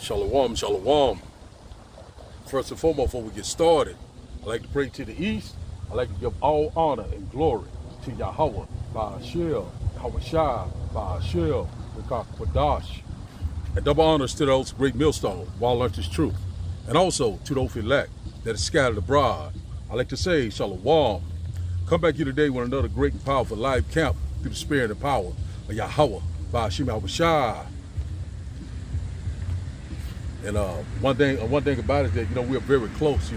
Shalom, shalom. First and foremost, before we get started, I like to pray to the east. I like to give all honor and glory to Yahweh, Ba'ashil, Yahweh Shai, Ba'ashil, Rikak Quadash. And double honors to those great millstones, while learned is truth. And also to those elect that is scattered abroad. I like to say, shalom. Come back here today with another great and powerful live camp through the spirit and power of Yahweh, Ba'ashim Yahweh Shai. And one thing about it is that, we're very close,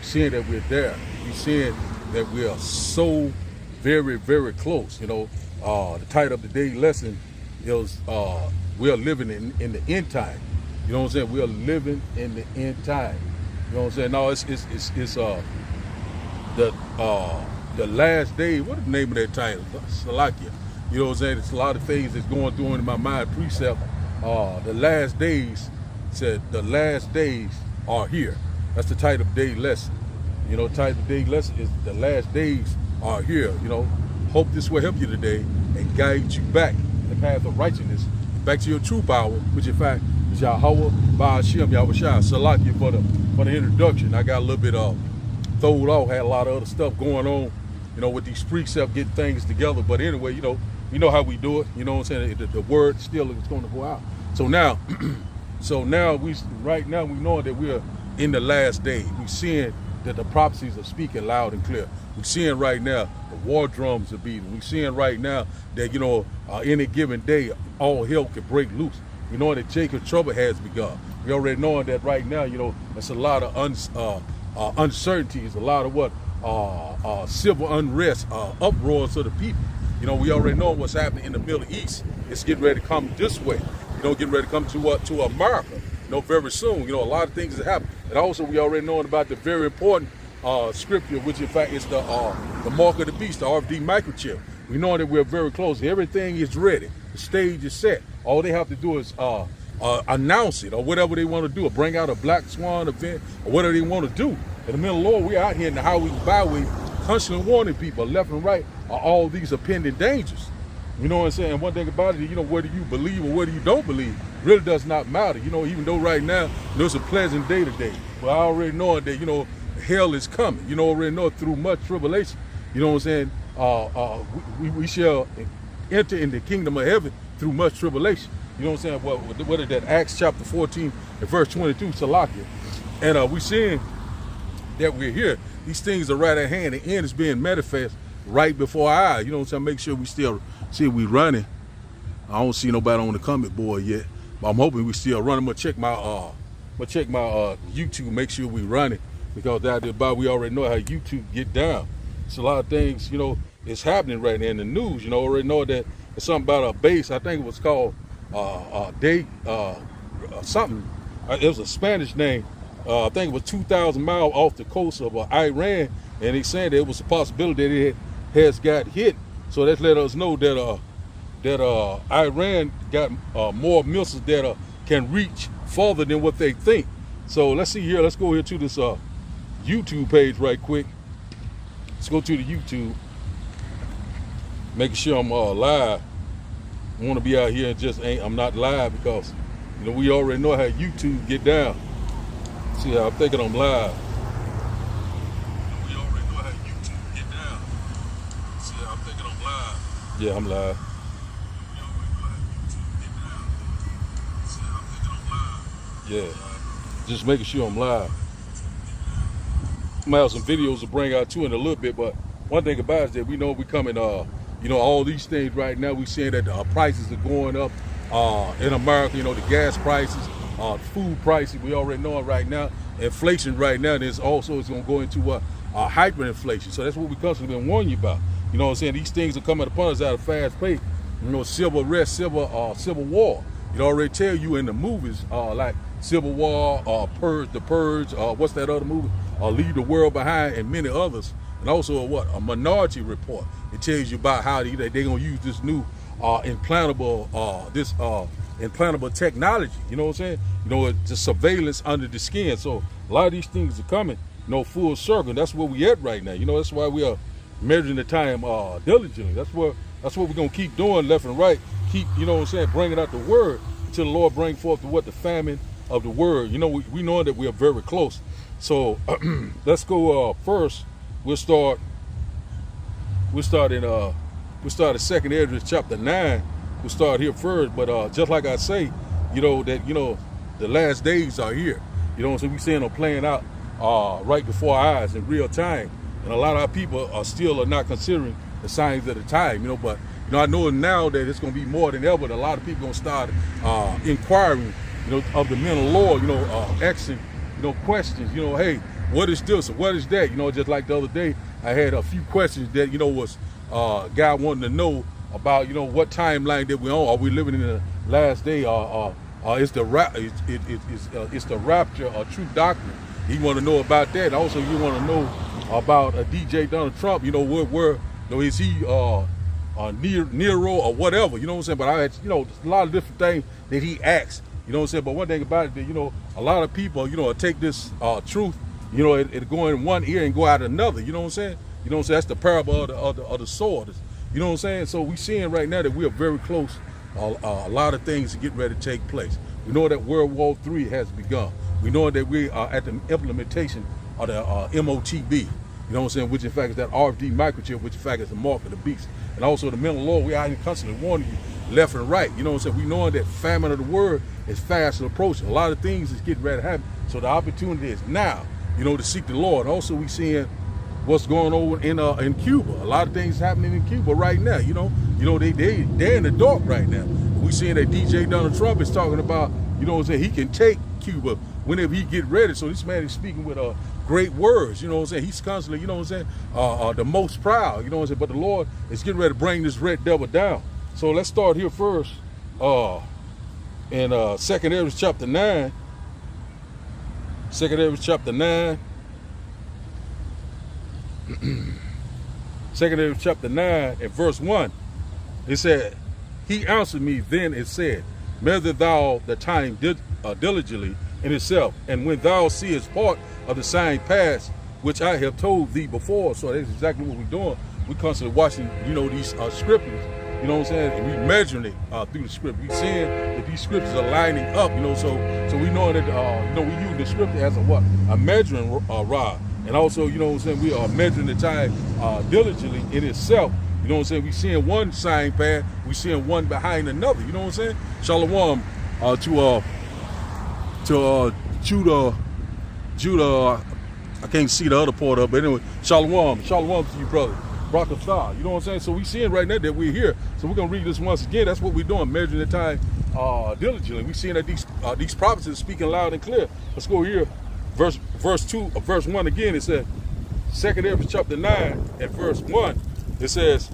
seeing that we're there. We're seeing that we are so very, very close, The title of the daily lesson is we are living in the end time. You know what I'm saying? We are living in the end time. You know what I'm saying? No, it's the last day. What is the name of that title? Salakia. You know what I'm saying? It's a lot of things that's going through in my mind. Precept. The last days. Said the last days are here. That's the title of the daily lesson. The title of the daily lesson is the last days are here. Hope this will help you today and guide you back in the path of righteousness, back to your true power, which in fact is Yahweh, Ba'ashim, Yahweh Shai. Salakia for the introduction. I got a little bit throwed off, had a lot of other stuff going on, with these precepts, getting things together. But anyway, you know how we do it. You know what I'm saying? The word still is going to go out. So now we know that we're in the last day. We're seeing that the prophecies are speaking loud and clear. We're seeing right now the war drums are beating. We're seeing right now that any given day all hell can break loose. We know that Jacob's trouble has begun. We already know that right now. There's a lot of uncertainties, a lot of civil unrest, uproars of the people. We already know what's happening in the Middle East. It's getting ready to come this way. Getting ready to come to America, very soon. A lot of things that happen. And also we already know about the very important scripture, which in fact is the mark of the beast, the RFD microchip. We know that we're very close. Everything is ready. The stage is set. All they have to do is announce it or whatever they want to do, or bring out a black swan event or whatever they want to do. In the middle of the Lord, we're out here in the highways and byways, constantly warning people left and right of all these impending dangers. You know what I'm saying? One thing about it, whether you believe or whether you don't believe, really does not matter. Even though right now, it's a pleasant day today. But I already know that, hell is coming. Already know through much tribulation. You know what I'm saying? We shall enter in the kingdom of heaven through much tribulation. You know what I'm saying? What is that? Acts chapter 14 and verse 22, Salakia. And we're seeing that we're here. These things are right at hand. The end is being manifest right before our eyes. You know what I'm saying? Make sure we still see we running. I don't see nobody on the comment board yet, but I'm hoping we still running. I'm gonna check my YouTube, make sure we running, because we already know how YouTube get down. It's a lot of things, it's happening right now in the news. Already know that it's something about a base. I think it was called something. It was a Spanish name. I think it was 2,000 miles off the coast of Iran, and they saying that it was a possibility that it has got hit. So that let us know that Iran got more missiles that can reach farther than what they think. So let's see here. Let's go here to this YouTube page right quick. Let's go to the YouTube. Making sure I'm live. I want to be out here and I'm not live because we already know how YouTube get down. See how I'm thinking I'm live. Yeah, I'm live. Yeah, just making sure I'm live. I'm gonna have some videos to bring out too in a little bit, but one thing about it is that we know we coming, all these things right now. We seeing that prices are going up in America. The gas prices, food prices. We already know it right now. Inflation right now. There's also it's gonna go into hyperinflation. So that's what we constantly been warning you about. You know what I'm saying? These things are coming upon us at a fast pace. Civil unrest, civil war. It already tell you in the movies, like Civil War, The Purge, what's that other movie? Leave the World Behind, and many others. And also a Minority Report. It tells you about how they're gonna use this new implantable technology. You know what I'm saying? It's the surveillance under the skin. So a lot of these things are coming, full circle. That's where we at right now. That's why we are measuring the time diligently. That's what we're gonna keep doing left and right. Keep, bringing out the word until the Lord bring forth the famine of the word. You know, we know that we are very close. So let's go first. We'll start in 2nd Ezra chapter 9. We'll start here first. But just like I say, you know, that, you know, the last days are here. You know what I'm saying? We seeing them playing out right before our eyes in real time. And a lot of our people are not considering the signs of the time, you know, but you know, I know now that it's going to be more than ever. That a lot of people going to start inquiring, you know, of the men of the Lord, you know, asking, you know, questions, you know, hey, what is this or what is that? You know, just like the other day, I had a few questions that, you know, was guy wanting to know about, you know, what timeline that we're on. Are we living in the last day? Is the rapture a true doctrine? He want to know about that. Also, you want to know about DJ Donald Trump. You know, where you know, is he Nero or whatever? You know what I'm saying? But I had, you know, a lot of different things that he asks. You know what I'm saying? But one thing about it, that, you know, a lot of people, you know, take this truth, you know, it go in one ear and go out another. You know what I'm saying? You know what I'm saying? That's the parable of the sword. You know what I'm saying? So we seeing right now that we are very close. A lot of things are getting ready to take place. We know that World War III has begun. We know that we are at the implementation of the MOTB. You know what I'm saying? Which in fact is that RFD microchip, which in fact is the mark of the beast. And also the men of the Lord, we are constantly warning you left and right. You know what I'm saying? We know that famine of the word is fast approaching. A lot of things is getting ready to happen. So the opportunity is now, you know, to seek the Lord. Also, we seeing what's going on in Cuba. A lot of things happening in Cuba right now. You know they're in the dark right now. We seeing that DJ Donald Trump is talking about, you know what I'm saying, he can take Cuba whenever he get ready. So this man is speaking with great words. You know what I'm saying? He's constantly, you know what I'm saying, the most proud. You know what I'm saying? But the Lord is getting ready to bring this red devil down. So let's start here first in 2nd Ezra chapter 9. 2nd Ezra chapter 9. 2nd Ezra chapter 9 and verse 1. It said, he answered me then and said, measure thou the time diligently in itself, and when thou seest part of the sign pass, which I have told thee before. So that's exactly what we're doing. We constantly watching, you know, these scriptures, you know what I'm saying, and we measuring it through the script. We seeing that these scriptures are lining up, you know, so we know that, you know, we use the scripture as a measuring rod. And also, you know what I'm saying, we are measuring the time diligently in itself. You know what I'm saying? We seeing one sign pass, we seeing one behind another. You know what I'm saying? Shalom to Judah. I can't see the other part of it, but anyway, shalom to you, brother. Brakatha. You know what I'm saying? So we seeing right now that we're here. So we're gonna read this once again. That's what we're doing, measuring the time diligently. We seeing that these prophecies are speaking loud and clear. Let's go here. Verse 1 again. It says, 2nd Ezra chapter 9 and verse 1. It says,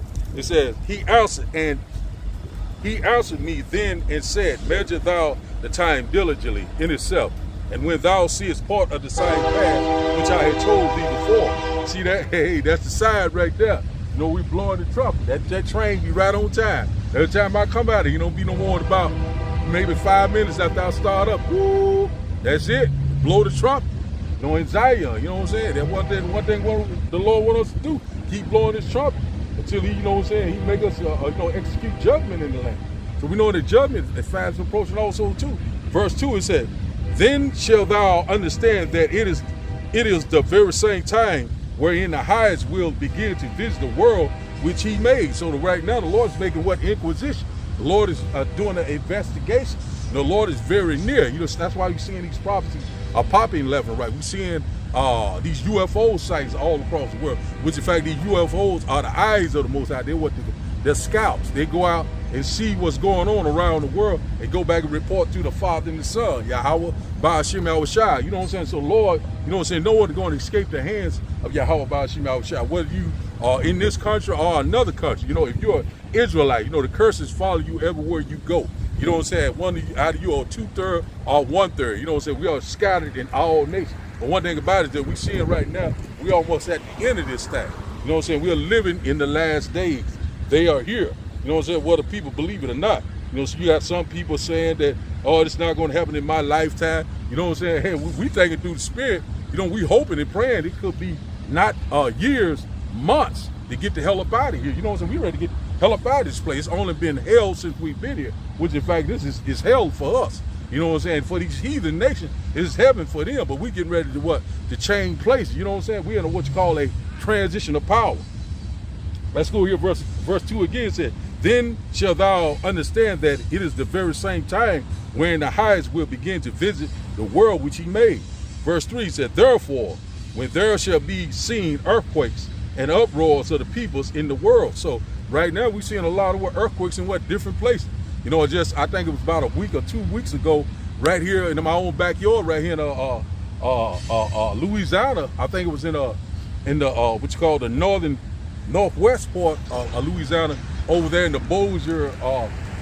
he answered me then and said, measure thou the time diligently in itself, and when thou seest part of the sign pass, which I had told thee before. See that? Hey, that's the sign right there. You know, we blowing the trumpet. That train be right on time. Every time I come out of, you don't be no more than about maybe 5 minutes after I start up. Woo! That's it. Blow the trumpet. No anxiety. You know what I'm saying? That one thing the Lord wants us to do. Keep blowing this trumpet until he, you know what I'm saying, he make us, you know, execute judgment in the land. So we know that judgment is fast approaching also too. Verse 2, it said, then shall thou understand that it is the very same time wherein the highest will begin to visit the world which he made. So right now the Lord's making what? Inquisition. The Lord is doing an investigation. The Lord is very near. You know, that's why we're seeing these prophecies are popping left and right. We're seeing these UFO sites all across the world, which in fact these UFOs are the eyes of the Most High. They're scouts. They go out and see what's going on around the world and go back and report to the Father and the Son, Yahweh, Ba'ashim Yahushua. You know what I'm saying? So Lord, you know what I'm saying, no one is going to escape the hands of Yahweh, Ba'ashim Yahushua, whether you are in this country or another country. You know, if you're an Israelite, you know, the curses follow you everywhere you go. You know what I'm saying? One out of you are 2/3 or 1/3. You know what I'm saying? We are scattered in all nations. But one thing about it is that we seeing right now, we almost at the end of this thing. You know what I'm saying? We are living in the last days. They are here. You know what I'm saying? Whether people believe it or not. You know, so you got some people saying that, oh, it's not going to happen in my lifetime. You know what I'm saying? Hey, we thinking through the spirit. You know, we hoping and praying it could be not years, months to get the hell up out of here. You know what I'm saying? We ready to get the hell up out of this place. It's only been hell since we've been here, which in fact this is hell for us. You know what I'm saying? For these heathen nations, it's heaven for them, but we getting ready to what? To change places. You know what I'm saying? We're in what you call a transition of power. Let's go here, verse 2 again. It said, then shall thou understand that it is the very same time when the highest will begin to visit the world which he made. Verse 3 said, therefore, when there shall be seen earthquakes and uproars of the peoples in the world. So right now we're seeing a lot of earthquakes in different places. You know, I think it was about a week or 2 weeks ago, right here in my own backyard, right here in Louisiana. I think it was in the what you call the northwest part of Louisiana, over there in the Bossier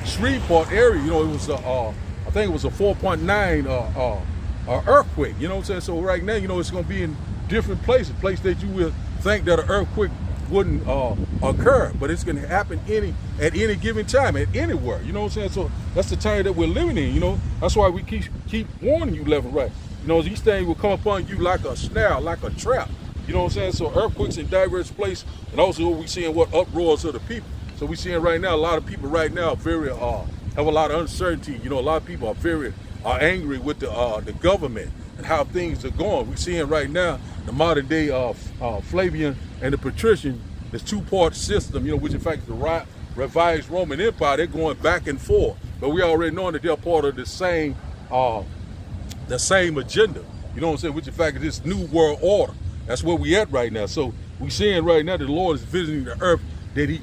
Shreveport area. You know, it was I think it was a 4.9 earthquake. You know what I'm saying? So right now, you know, it's going to be in different places that you will think that an earthquake wouldn't occur, but it's going to happen at any given time, at anywhere. You know what I'm saying? So that's the time that we're living in. You know, that's why we keep warning you left and right. You know, these things will come upon you like a snare, like a trap. You know what I'm saying? So earthquakes in diverse places, and also we're seeing uproars of the people. So we're seeing right now a lot of people right now very have a lot of uncertainty. You know, a lot of people are very angry with the government and how things are going. We're seeing right now the modern day Flavian and the Patrician, this two-part system, you know, which in fact is the revised Roman Empire. They're going back and forth, but we already know that they're part of the same agenda. You know what I'm saying? Which in fact is this new world order. That's where we at right now. So we seeing right now that the Lord is visiting the earth that he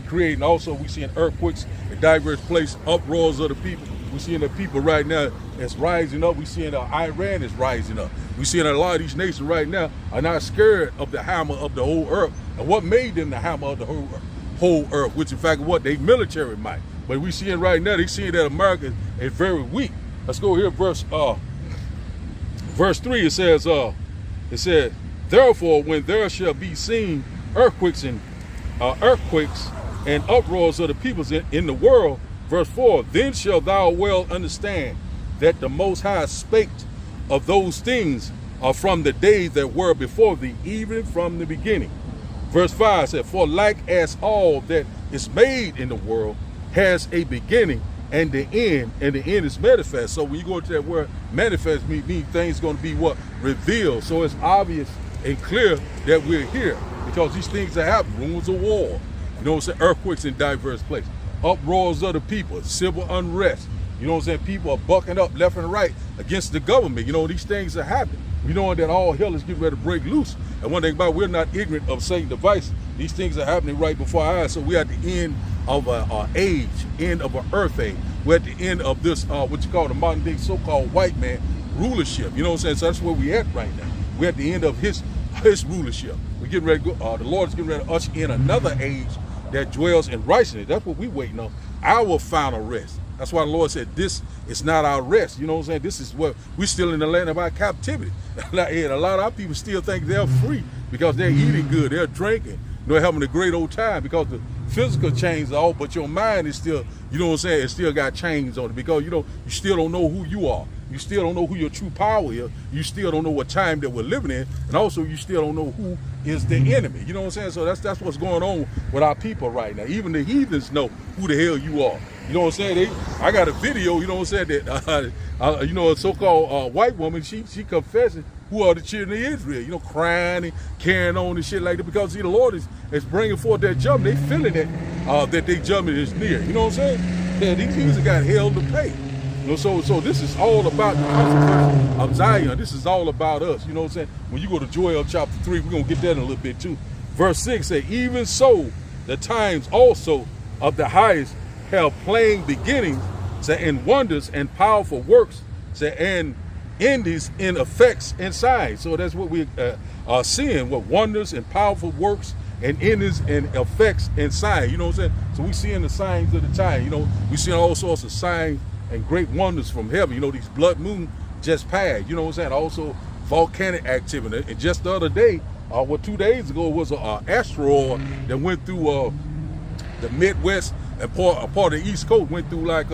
created, and also we seeing earthquakes in diverse places, uproars of the people. We seeing the people right now that's rising up. We seeing Iran is rising up. We seeing a lot of these nations right now are not scared of the hammer of the whole earth. And what made them the hammer of the whole earth, which in fact what they military might. But we seeing right now, they seeing that America is very weak. Let's go here, verse 3. It said, therefore, when there shall be seen earthquakes and uproars of the peoples in the world, verse 4, then shalt thou well understand that the Most High spake of those things from the days that were before thee, even from the beginning. Verse 5 said, for like as all that is made in the world has a beginning and the end is manifest. So when you go to that word manifest, mean things going to be revealed. So it's obvious and clear that we're here because these things are happening. Rumors of war, you know what I'm saying? Earthquakes in diverse places, uproars of the people, civil unrest. You know what I'm saying? People are bucking up left and right against the government. You know, these things are happening. We know that all hell is getting ready to break loose. And one thing about it, we're not ignorant of Satan's device. These things are happening right before our eyes. So we're at the end of an age, end of an earth age. We're at the end of this, what you call the modern day so-called white man rulership. You know what I'm saying? So that's where we're at right now. We're at the end of his rulership. We're getting ready to go, the Lord is getting ready to usher in another age that dwells in righteousness. That's what we're waiting on, our final rest. That's why the Lord said, this is not our rest. You know what I'm saying? This is what we're still in the land of our captivity. And a lot of our people still think they're free because they're eating good, they're drinking, they're having a great old time because the physical chains are off, but your mind is still, you know what I'm saying, it still got chains on it because you still don't know who you are. You still don't know who your true power is. You still don't know what time that we're living in. And also you still don't know who is the enemy. You know what I'm saying? So that's what's going on with our people right now. Even the heathens know who the hell you are. You know what I'm saying? I got a video, you know what I'm saying, that, you know, a so-called white woman, she confessing who are the children of Israel, you know, crying and carrying on and shit like that because, see, the Lord is bringing forth that judgment. They feeling that their judgment is near. You know what I'm saying? Yeah, these heathens got hell to pay. You know, so this is all about the consequence of Zion. This is all about us. You know what I'm saying? When you go to Joel chapter 3, we're going to get that in a little bit too. Verse 6 say, even so, the times also of the highest have plain beginnings, say, in wonders and powerful works, say, and endings in effects and signs. So that's what we are seeing, what wonders and powerful works and endings and effects and signs. You know what I'm saying? So we seeing the signs of the time. You know, we seeing all sorts of signs and great wonders from heaven. You know, these blood moon just passed. You know what I'm saying? Also volcanic activity. And just the other day, 2 days ago, was an asteroid that went through the Midwest and part of the East Coast. Went through like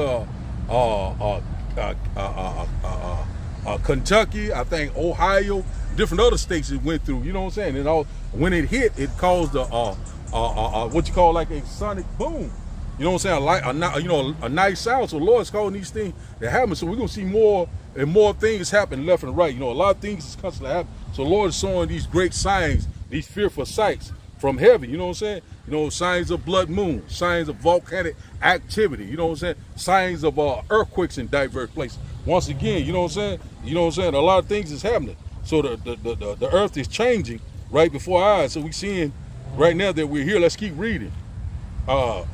Kentucky, I think Ohio, different other states it went through. You know what I'm saying? And when it hit, it caused what you call like a sonic boom. You know what I'm saying? A nice sound. So the Lord's calling these things to happen. So we're gonna see more and more things happen left and right. You know, a lot of things is constantly happening. So the Lord is showing these great signs, these fearful sights from heaven. You know what I'm saying? You know, signs of blood moon, signs of volcanic activity. You know what I'm saying? Signs of earthquakes in diverse places. Once again, you know what I'm saying? You know what I'm saying? A lot of things is happening. So the earth is changing right before our eyes. So we seeing right now that we're here. Let's keep reading. 2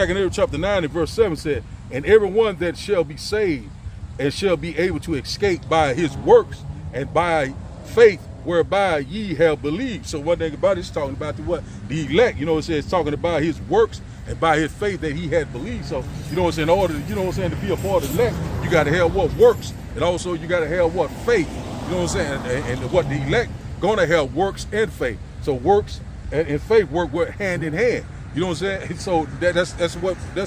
Peter chapter 9 and verse 7 said, and everyone that shall be saved and shall be able to escape by his works and by faith whereby ye have believed. So one thing about it, it's talking about the elect. You know, it says talking about his works and by his faith that he had believed. So, you know what I'm saying, in order to, you know what I'm saying, to be a part of the elect, you got to have what? Works. And also you got to have what? Faith. You know what I'm saying? And what the elect going to have works and faith. So works and faith work hand in hand. You know what I'm saying? So that's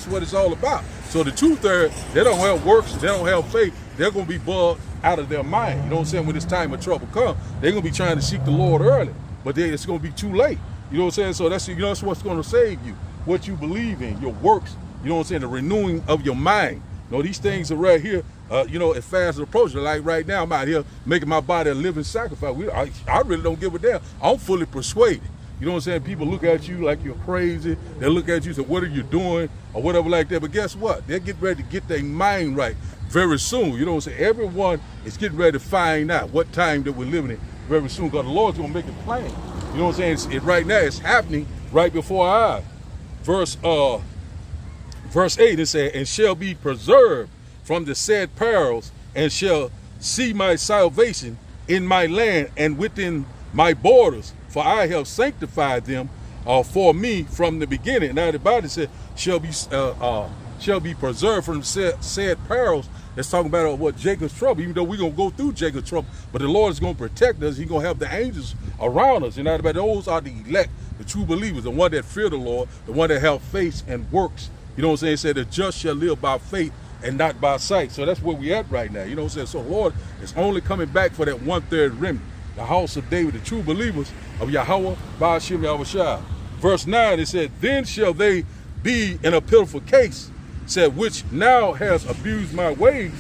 what it's all about. So the 2/3, they don't have works, they don't have faith, they're going to be bugged out of their mind. You know what I'm saying? When this time of trouble comes, they're going to be trying to seek the Lord early, but then it's going to be too late. You know what I'm saying? So that's, you know, that's what's going to save you, what you believe in, your works. You know what I'm saying? The renewing of your mind. You know, these things are right here. You know, as fast as approaching, like right now, I'm out here making my body a living sacrifice. I really don't give a damn. I'm fully persuaded. You know what I'm saying? People look at you like you're crazy. They look at you and say, what are you doing? Or whatever like that. But guess what? They're getting ready to get their mind right very soon. You know what I'm saying? Everyone is getting ready to find out what time that we're living in very soon. Because the Lord's going to make it plain. You know what I'm saying? Right now, it's happening right before our eyes. Verse 8, it said, and shall be preserved from the said perils, and shall see my salvation in my land and within my borders. For I have sanctified them for me from the beginning. Now the Bible said shall be preserved from said perils. That's talking about what? Jacob's trouble. Even though we're gonna go through Jacob's trouble, but the Lord is gonna protect us. He's gonna have the angels around us. And now those are the elect, the true believers, the one that fear the Lord, the one that have faith and works. You know what I'm saying? It said the just shall live by faith and not by sight. So that's where we at right now. You know what I'm saying? So the Lord is only coming back for that 1/3 remnant, the house of David, the true believers of Yahweh, Ba'ashem Yahushua. Verse 9, it said, then shall they be in a pitiful case, said, which now has abused my ways,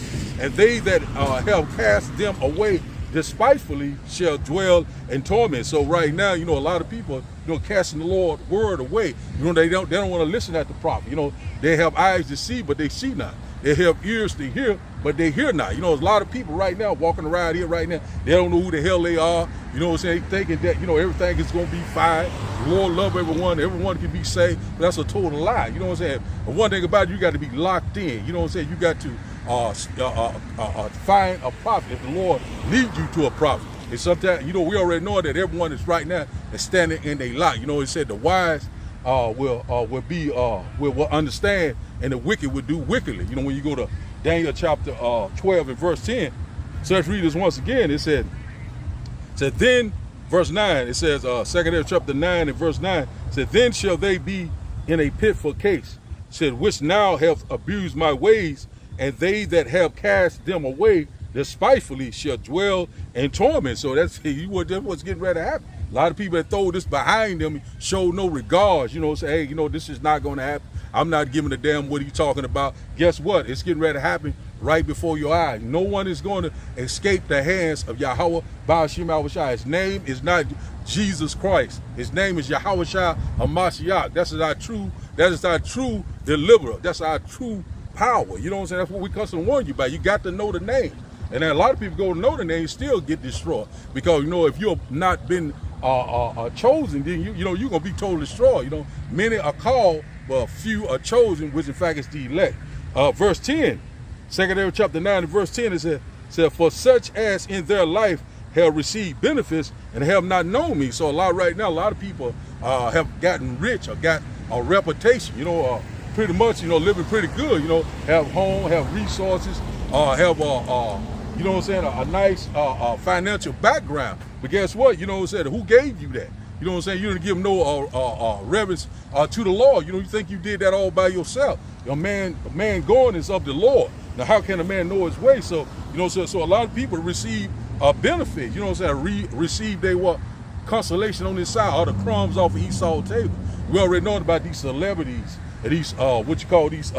and they that have cast them away despitefully shall dwell in torment. So right now, you know, a lot of people, you know, casting the Lord's word away. You know, they don't want to listen at the prophet. You know, they have eyes to see, but they see not. They have ears to hear, but they hear not. You know, there's a lot of people right now walking around here right now. They don't know who the hell they are. You know what I'm saying? Thinking that, you know, everything is going to be fine. The Lord love everyone can be saved. But that's a total lie. You know what I'm saying? But one thing about it, you got to be locked in. You know what I'm saying? You got to find a prophet if the Lord leads you to a prophet. And sometimes, you know, we already know that everyone is right now is standing in their lot. You know, it said the wise will understand, and the wicked will do wickedly. You know, when you go to Daniel chapter 12 and verse 10. So let's read this once again. It said then, verse 9, it says, 2 chapter 9 and verse 9, said, then shall they be in a pitful case, said, which now have abused my ways, and they that have cast them away despitefully shall dwell in torment. So that's what's getting ready to happen. A lot of people that throw this behind them show no regards, you know, say, hey, you know, this is not going to happen. I'm not giving a damn what he's talking about. Guess what? It's getting ready to happen right before your eyes. No one is going to escape the hands of Yahweh Ba'ashem Yahushua. His name is not Jesus Christ. His name is Yahushua HaMashiach. That is our true deliverer. That's our true power. You know what I'm saying? That's what we constantly warn you about. You got to know the name. And then a lot of people go to know the name, still get destroyed. Because, you know, if you've not been chosen, then you're going to be totally destroyed. You know, many are called, but few are chosen, which in fact is the elect. Verse 10, 2 chapter 9 and verse 10, it said, for such as in their life have received benefits and have not known me. So right now, a lot of people have gotten rich or got a reputation, you know, pretty much, you know, living pretty good, you know, have home, have resources, have, you know what I'm saying, a nice financial background. But guess what? You know what I'm saying? Who gave you that? You know what I'm saying? You didn't give no reverence to the Lord. You know, you think you did that all by yourself. A man going is of the Lord. Now, how can a man know his way? So, you know, so a lot of people receive a benefit. You know what I'm saying? Receive consolation on this side, or the crumbs off of Esau's table. We already know about these celebrities and these what you call these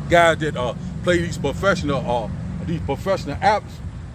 guys that play these professional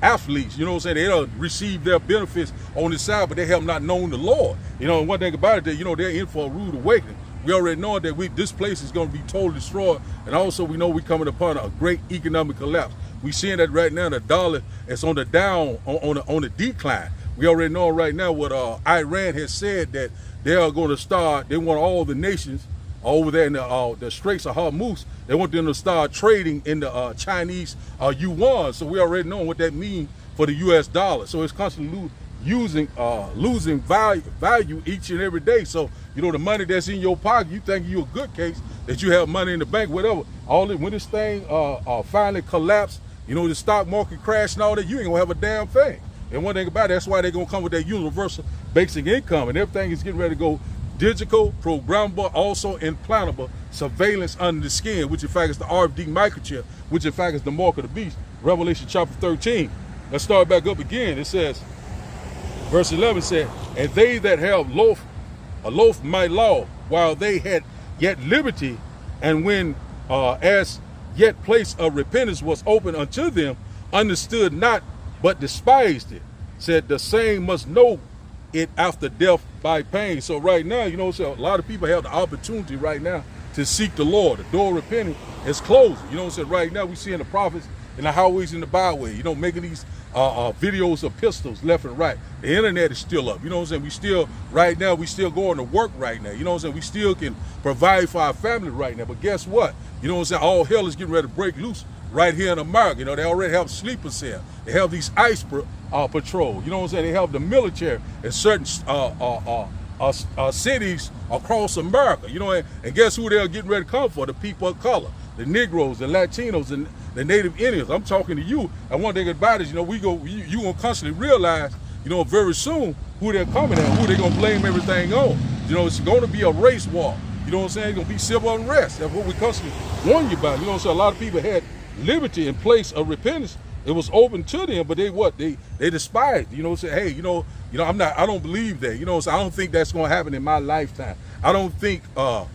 athletes, you know what I'm saying? They don't receive their benefits on the side, but they have not known the Lord. You know, and one thing about it, that, you know, they're in for a rude awakening. We already know that this place is going to be totally destroyed, and also we know we're coming upon a great economic collapse. We're seeing that right now. The dollar is on the down, on the decline. We already know right now what Iran has said, that they are going to start. They want all the nations over there in the Straits of Hormuz. They want them to start trading in the Chinese yuan. So we already know what that means for the U.S. dollar. So it's constantly losing value each and every day. So, you know, the money that's in your pocket, you think you're a good case, that you have money in the bank, whatever. When this thing finally collapsed, you know, the stock market crash and all that, you ain't gonna have a damn thing. And one thing about it, that's why they're gonna come with that universal basic income, and everything is getting ready to go digital, programmable, also implantable surveillance under the skin, which in fact is the RFD microchip, which in fact is the mark of the beast. Revelation chapter 13. Let's start back up again. It says, verse 11 said, and they that have loaf my law, while they had yet liberty, and when as yet place of repentance was open unto them, understood not, but despised it, said the same must know it after death by pain. So right now, you know, so a lot of people have the opportunity right now to seek the Lord. The door of repentance is closing. You know what I'm saying? Right now, we seeing the prophets in the highways and the byway, you know, making these videos of pistols left and right. The internet is still up. You know what I'm saying? Right now, we still going to work right now. You know what I'm saying? We still can provide for our family right now. But guess what? You know what I'm saying? All hell is getting ready to break loose right here in America. You know, they already have sleeper cell. They have these ICE patrol. You know what I'm saying? They have the military in certain cities across America. You know, and guess who they're getting ready to come for? The people of color, the Negroes, the Latinos, and the Native Indians. I'm talking to you. And one thing about it, you know, you gonna constantly realize, you know, very soon who they're coming at, who they're gonna blame everything on. You know, it's gonna be a race war. You know what I'm saying? It's gonna be civil unrest. That's what we constantly warn you about. You know what I'm saying? A lot of people had liberty in place of repentance. It was open to them, but they despised. You know what I'm saying? Hey, you know, I don't believe that. You know what I'm saying? I don't think that's gonna happen in my lifetime. I don't think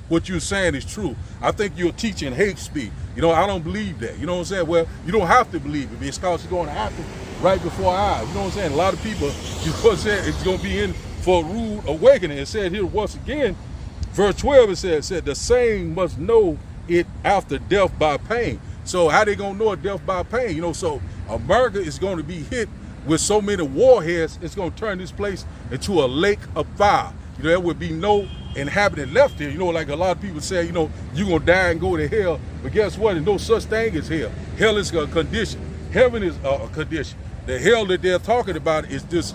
what you're saying is true. I think you're teaching hate speech. You know, I don't believe that. You know what I'm saying? Well, you don't have to believe it, because it's going to happen right before our eyes. You know what I'm saying? A lot of people, you know what I'm saying, it's going to be in for a rude awakening. It said here once again, verse 12, it said, the same must know it after death by pain. So how they going to know it death by pain? You know, so America is going to be hit with so many warheads, it's going to turn this place into a lake of fire. You know, there would be no inhabitant left here. You know, like a lot of people say, you know, you're going to die and go to hell. But guess what? There's no such thing as hell. Hell is a condition. Heaven is a condition. The hell that they're talking about is this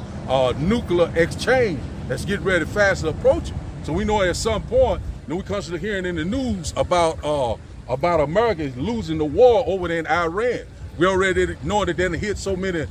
nuclear exchange that's getting ready fast approaching. So we know at some point, you know, we constantly hearing in the news about America losing the war over there in Iran. We already know that they hit so many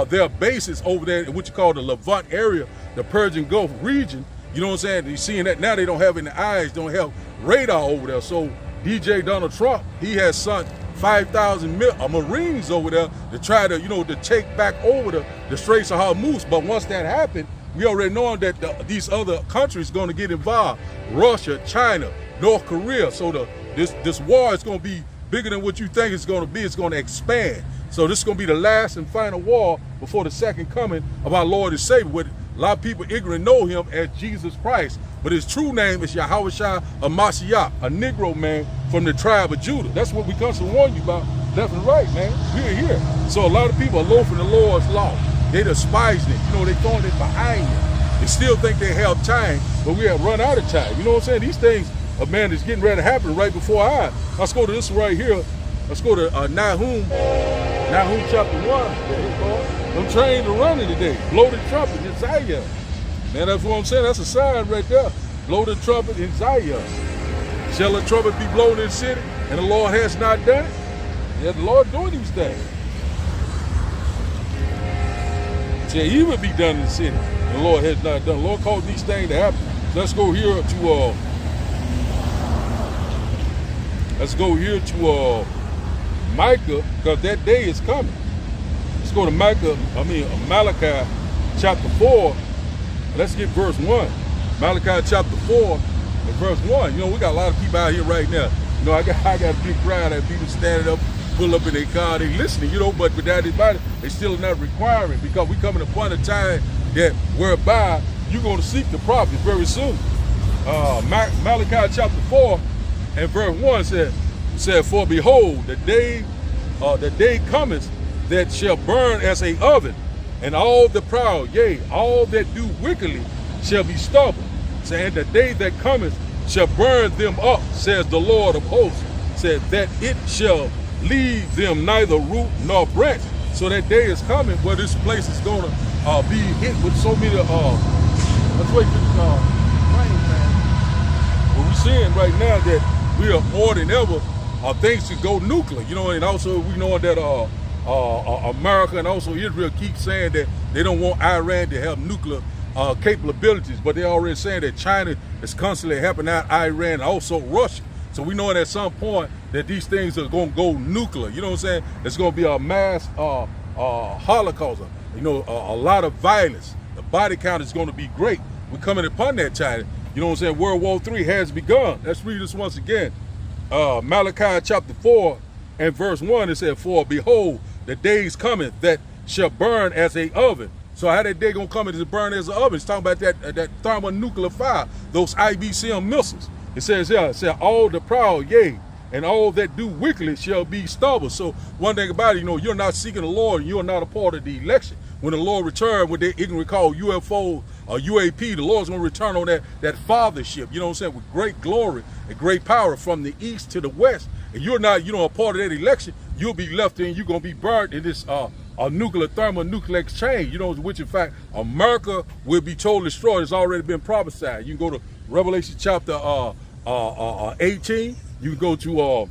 their bases over there in what you call the Levant area, the Persian Gulf region. You know what I'm saying? You're seeing that now. They don't have any eyes, don't have radar over there. So DJ Donald Trump, he has sent 5,000 Marines over there to try to, you know, to take back over the Straits of Hormuz. But once that happened, we already know that these other countries are going to get involved. Russia, China, North Korea. So this war is going to be bigger than what you think it's going to be. It's going to expand. So this is going to be the last and final war before the second coming of our Lord and Savior. With a lot of people ignorant know him as Jesus Christ, but his true name is Yahushua HaMashiach, a Negro man from the tribe of Judah. That's what we constantly warn you about, left and right, man. We're here. So a lot of people are loafing the Lord's law. They despise it. You know, they throwing it behind you. They still think they have time, but we have run out of time. You know what I'm saying? These things, man, is getting ready to happen right before our eyes. Let's go to this right here. Let's go to Nahum chapter 1. Them trains are running today. Blow the trumpet in Zion. Man, that's what I'm saying. That's a sign right there. Blow the trumpet in Zion. Shall the trumpet be blown in the city, and the Lord has not done it? Yeah, the Lord doing these things. Shall evil be done in the city, and the Lord has not done. The Lord caused these things to happen. So let's go here to Micah, because that day is coming. Let's go to Malachi chapter 4. Let's get verse 1. Malachi chapter 4, in verse 1. We got a lot of people out here right now. I got a big crowd of people standing up, pull up in their car, they listening, but without anybody, they still not requiring, because we coming upon a time that whereby you're going to seek the prophets very soon. Malachi chapter 4 and verse 1 said, for behold, the day cometh that shall burn as a oven, and all the proud, yea, all that do wickedly shall be stubble. Saying the day that cometh shall burn them up, says the Lord of hosts, said that it shall leave them neither root nor branch. So that day is coming where this place is going to be hit with so many, let's wait for this rain, man. What we're seeing right now that we are more than ever, things to go nuclear, and also we know that America and also Israel keep saying that they don't want Iran to have nuclear capabilities, but they're already saying that China is constantly helping out Iran and also Russia. So we know at some point that these things are going to go nuclear. You know what I'm saying? It's going to be a mass holocaust, a lot of violence. The body count is going to be great. We're coming upon that China. You know what I'm saying? World War III has begun. Let's read this once again. Malachi chapter 4 and verse 1, it said, for behold, the days coming that shall burn as a oven. So how that day gonna come and burn as an oven? It's talking about that thermonuclear fire, those IBCM missiles. It says here, it said, all the proud, yea, and all that do wickedly shall be stubble. So one thing about it, you're not seeking the Lord, and you're not a part of the election. When the Lord returns, when they ignorantly call UFO or UAP, the Lord's gonna return on that fathership, with great glory and great power from the east to the west. And you're not, a part of that election, you'll be left in, you're gonna be burned in this nuclear thermonuclear exchange, which in fact America will be totally destroyed. It's already been prophesied. You can go to Revelation chapter 18. You can go to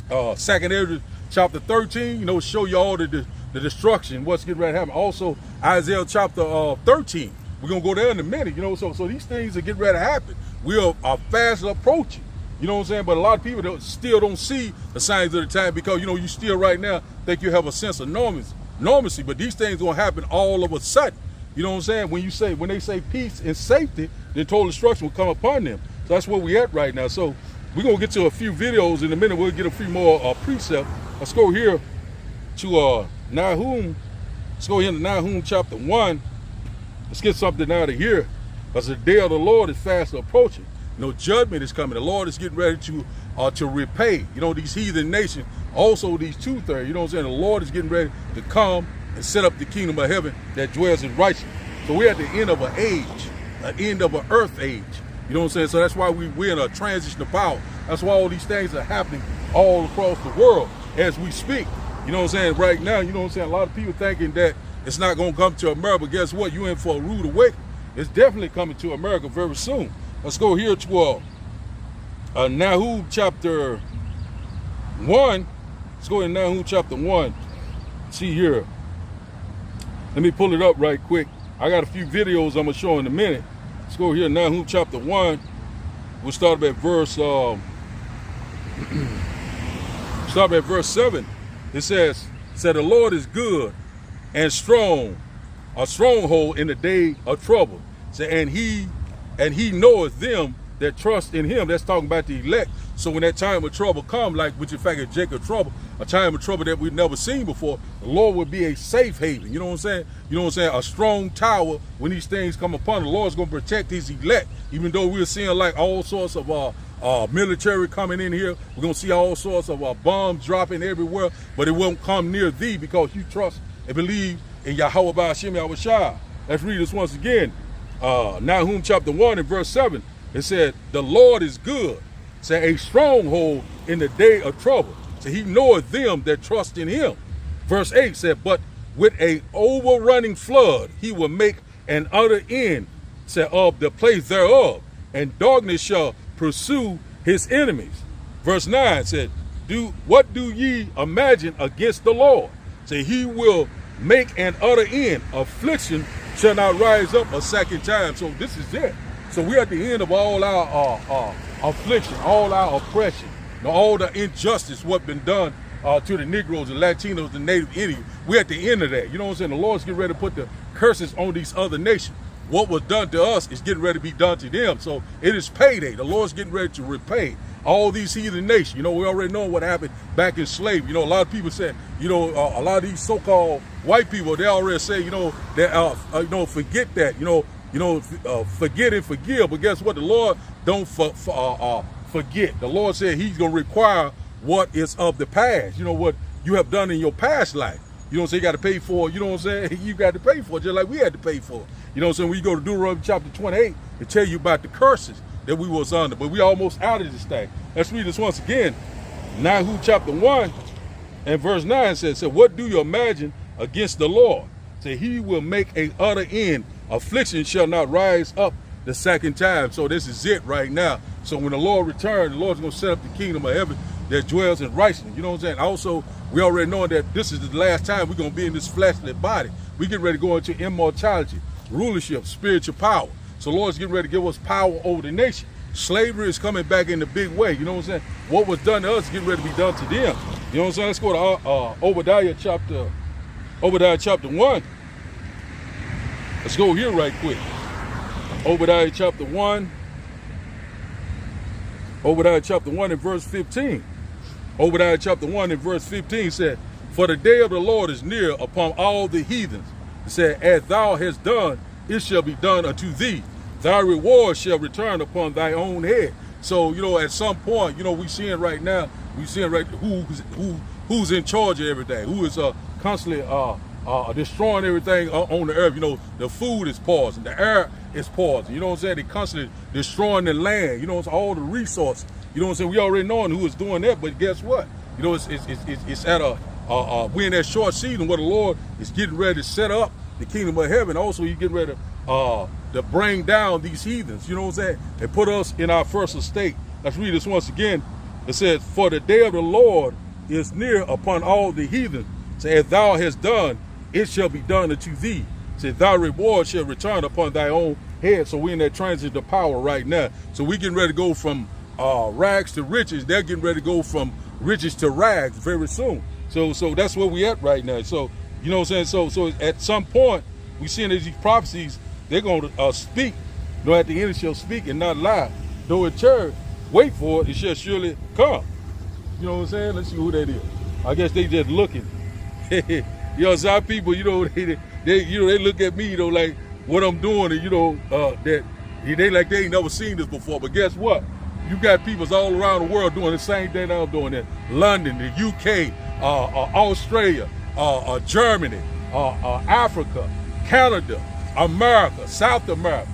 2nd Ezra chapter 13. Show you all the destruction, what's getting ready to happen. Also Isaiah chapter 13. We're gonna go there in a minute. So these things are getting ready to happen. We are fast approaching. You know what I'm saying? But a lot of people still don't see the signs of the time because, you still right now think you have a sense of normalcy, but these things gonna happen all of a sudden. You know what I'm saying? When they say peace and safety, then total destruction will come upon them. So that's where we at right now. So we're gonna get to a few videos in a minute. We'll get a few more precepts. Let's go here to Nahum. Let's go here to Nahum chapter 1. Let's get something out of here, because the day of the Lord is fast approaching. Judgment is coming. The Lord is getting ready to repay, these heathen nations, also these 2/3. You know what I'm saying? The Lord is getting ready to come and set up the kingdom of heaven that dwells in righteousness. So we're at the end of an age, the end of an earth age. You know what I'm saying? So that's why we're in a transition of power. That's why all these things are happening all across the world as we speak. You know what I'm saying? Right now, you know what I'm saying? A lot of people thinking that it's not going to come to America, but guess what? You're in for a rude awakening. It's definitely coming to America very soon. Let's go here to Nahum chapter 1. Let's go to Nahum chapter 1. See here. Let me pull it up right quick. I got a few videos I'm going to show in a minute. Let's go here, Nahum chapter 1. We'll start at verse 7. It says, the Lord is good and strong, a stronghold in the day of trouble. And he knoweth them that trust in him. That's talking about the elect. So when that time of trouble come, like which in fact is Jacob trouble, a time of trouble that we've never seen before, the Lord will be a safe haven. You know what I'm saying? You know what I'm saying? A strong tower when these things come upon. The Lord's going to protect his elect. Even though we're seeing like all sorts of military coming in here, we're going to see all sorts of bombs dropping everywhere, but it won't come near thee because you trust and believe in Yahweh Ba'ashem Yahushua. Let's read this once again. Nahum chapter 1 and verse 7. It said, the Lord is good. Say a stronghold in the day of trouble. So he knoweth them that trust in him. Verse 8 said, but with a overrunning flood, he will make an utter end of the place thereof, and darkness shall pursue his enemies. Verse 9 said, what do ye imagine against the Lord? Say he will make an utter end. Affliction shall not rise up a second time. So this is it. So we're at the end of all our affliction, all our oppression, all the injustice what been done to the Negroes, the Latinos, the Native Indians. We're at the end of that. You know what I'm saying? The Lord's getting ready to put the curses on these other nations. what was done to us is getting ready to be done to them. So it is payday. The Lord's getting ready to repay all these heathen nations. You know, we already know what happened back in slavery. You know, a lot of people say, you know, a lot of these so-called white people, they already say, you know, that, forget that, forget and forgive. But guess what? The Lord don't forget. The Lord said he's going to require what is of the past. You know, what you have done in your past life. You know what I'm saying? You got to pay for it. You know what I'm saying? You got to pay for it just like we had to pay for it. You know what I'm saying? When you go to Deuteronomy chapter 28, it tell you about the curses that we was under. But we almost out of this thing. Let's read this once again. Nahum chapter 1 and verse 9 says, what do you imagine against the Lord? Say, he will make a utter end. Affliction shall not rise up the second time. So this is it right now. So when the Lord returns, the Lord's going to set up the kingdom of heaven that dwells in righteousness. You know what I'm saying? Also, we already know that this is the last time we're going to be in this fleshly body. We get ready to go into immortality, rulership, spiritual power. So the Lord's getting ready to give us power over the nation. Slavery is coming back in a big way. You know what I'm saying? What was done to us is getting ready to be done to them. You know what I'm saying? Let's go to Obadiah chapter 1. Let's go here right quick. Obadiah chapter 1. Obadiah chapter 1 and verse 15. Obadiah chapter 1 and verse 15 said, for the day of the Lord is near upon all the heathens. It said, as thou hast done, it shall be done unto thee. Thy reward shall return upon thy own head. So, you know, at some point, you know, we seeing right now, who's in charge of everything, who is constantly destroying everything on the earth. You know, the food is pausing, the air is pausing. You know what I'm saying? They constantly destroying the land. You know, it's all the resources. You know what I'm saying? We already knowing who is doing that, but guess what? You know, it's at we're in that short season where the Lord is getting ready to set up the kingdom of heaven. Also, he's getting ready to bring down these heathens. You know what I'm saying? And put us in our first estate. Let's read this once again. It says, for the day of the Lord is near upon all the heathen. Say, as thou hast done, it shall be done unto thee. Say, thy reward shall return upon thy own head. So we're in that transit of power right now. So we're getting ready to go from rags to riches. They're getting ready to go from riches to rags very soon. So that's where we at right now. So, you know what I'm saying? So at some point, we seeing these prophecies, they're going to speak. You know, at the end it shall speak and not lie. Though it tarry, wait for it, it shall surely come. You know what I'm saying? Let's see who that is. I guess they just looking. You know, some people, you know, they look at me, you know, like what I'm doing, and you know, that they like they ain't never seen this before. But guess what? You got people all around the world doing the same thing I'm doing in London, the UK, Australia, Germany, Africa, Canada, America, South America,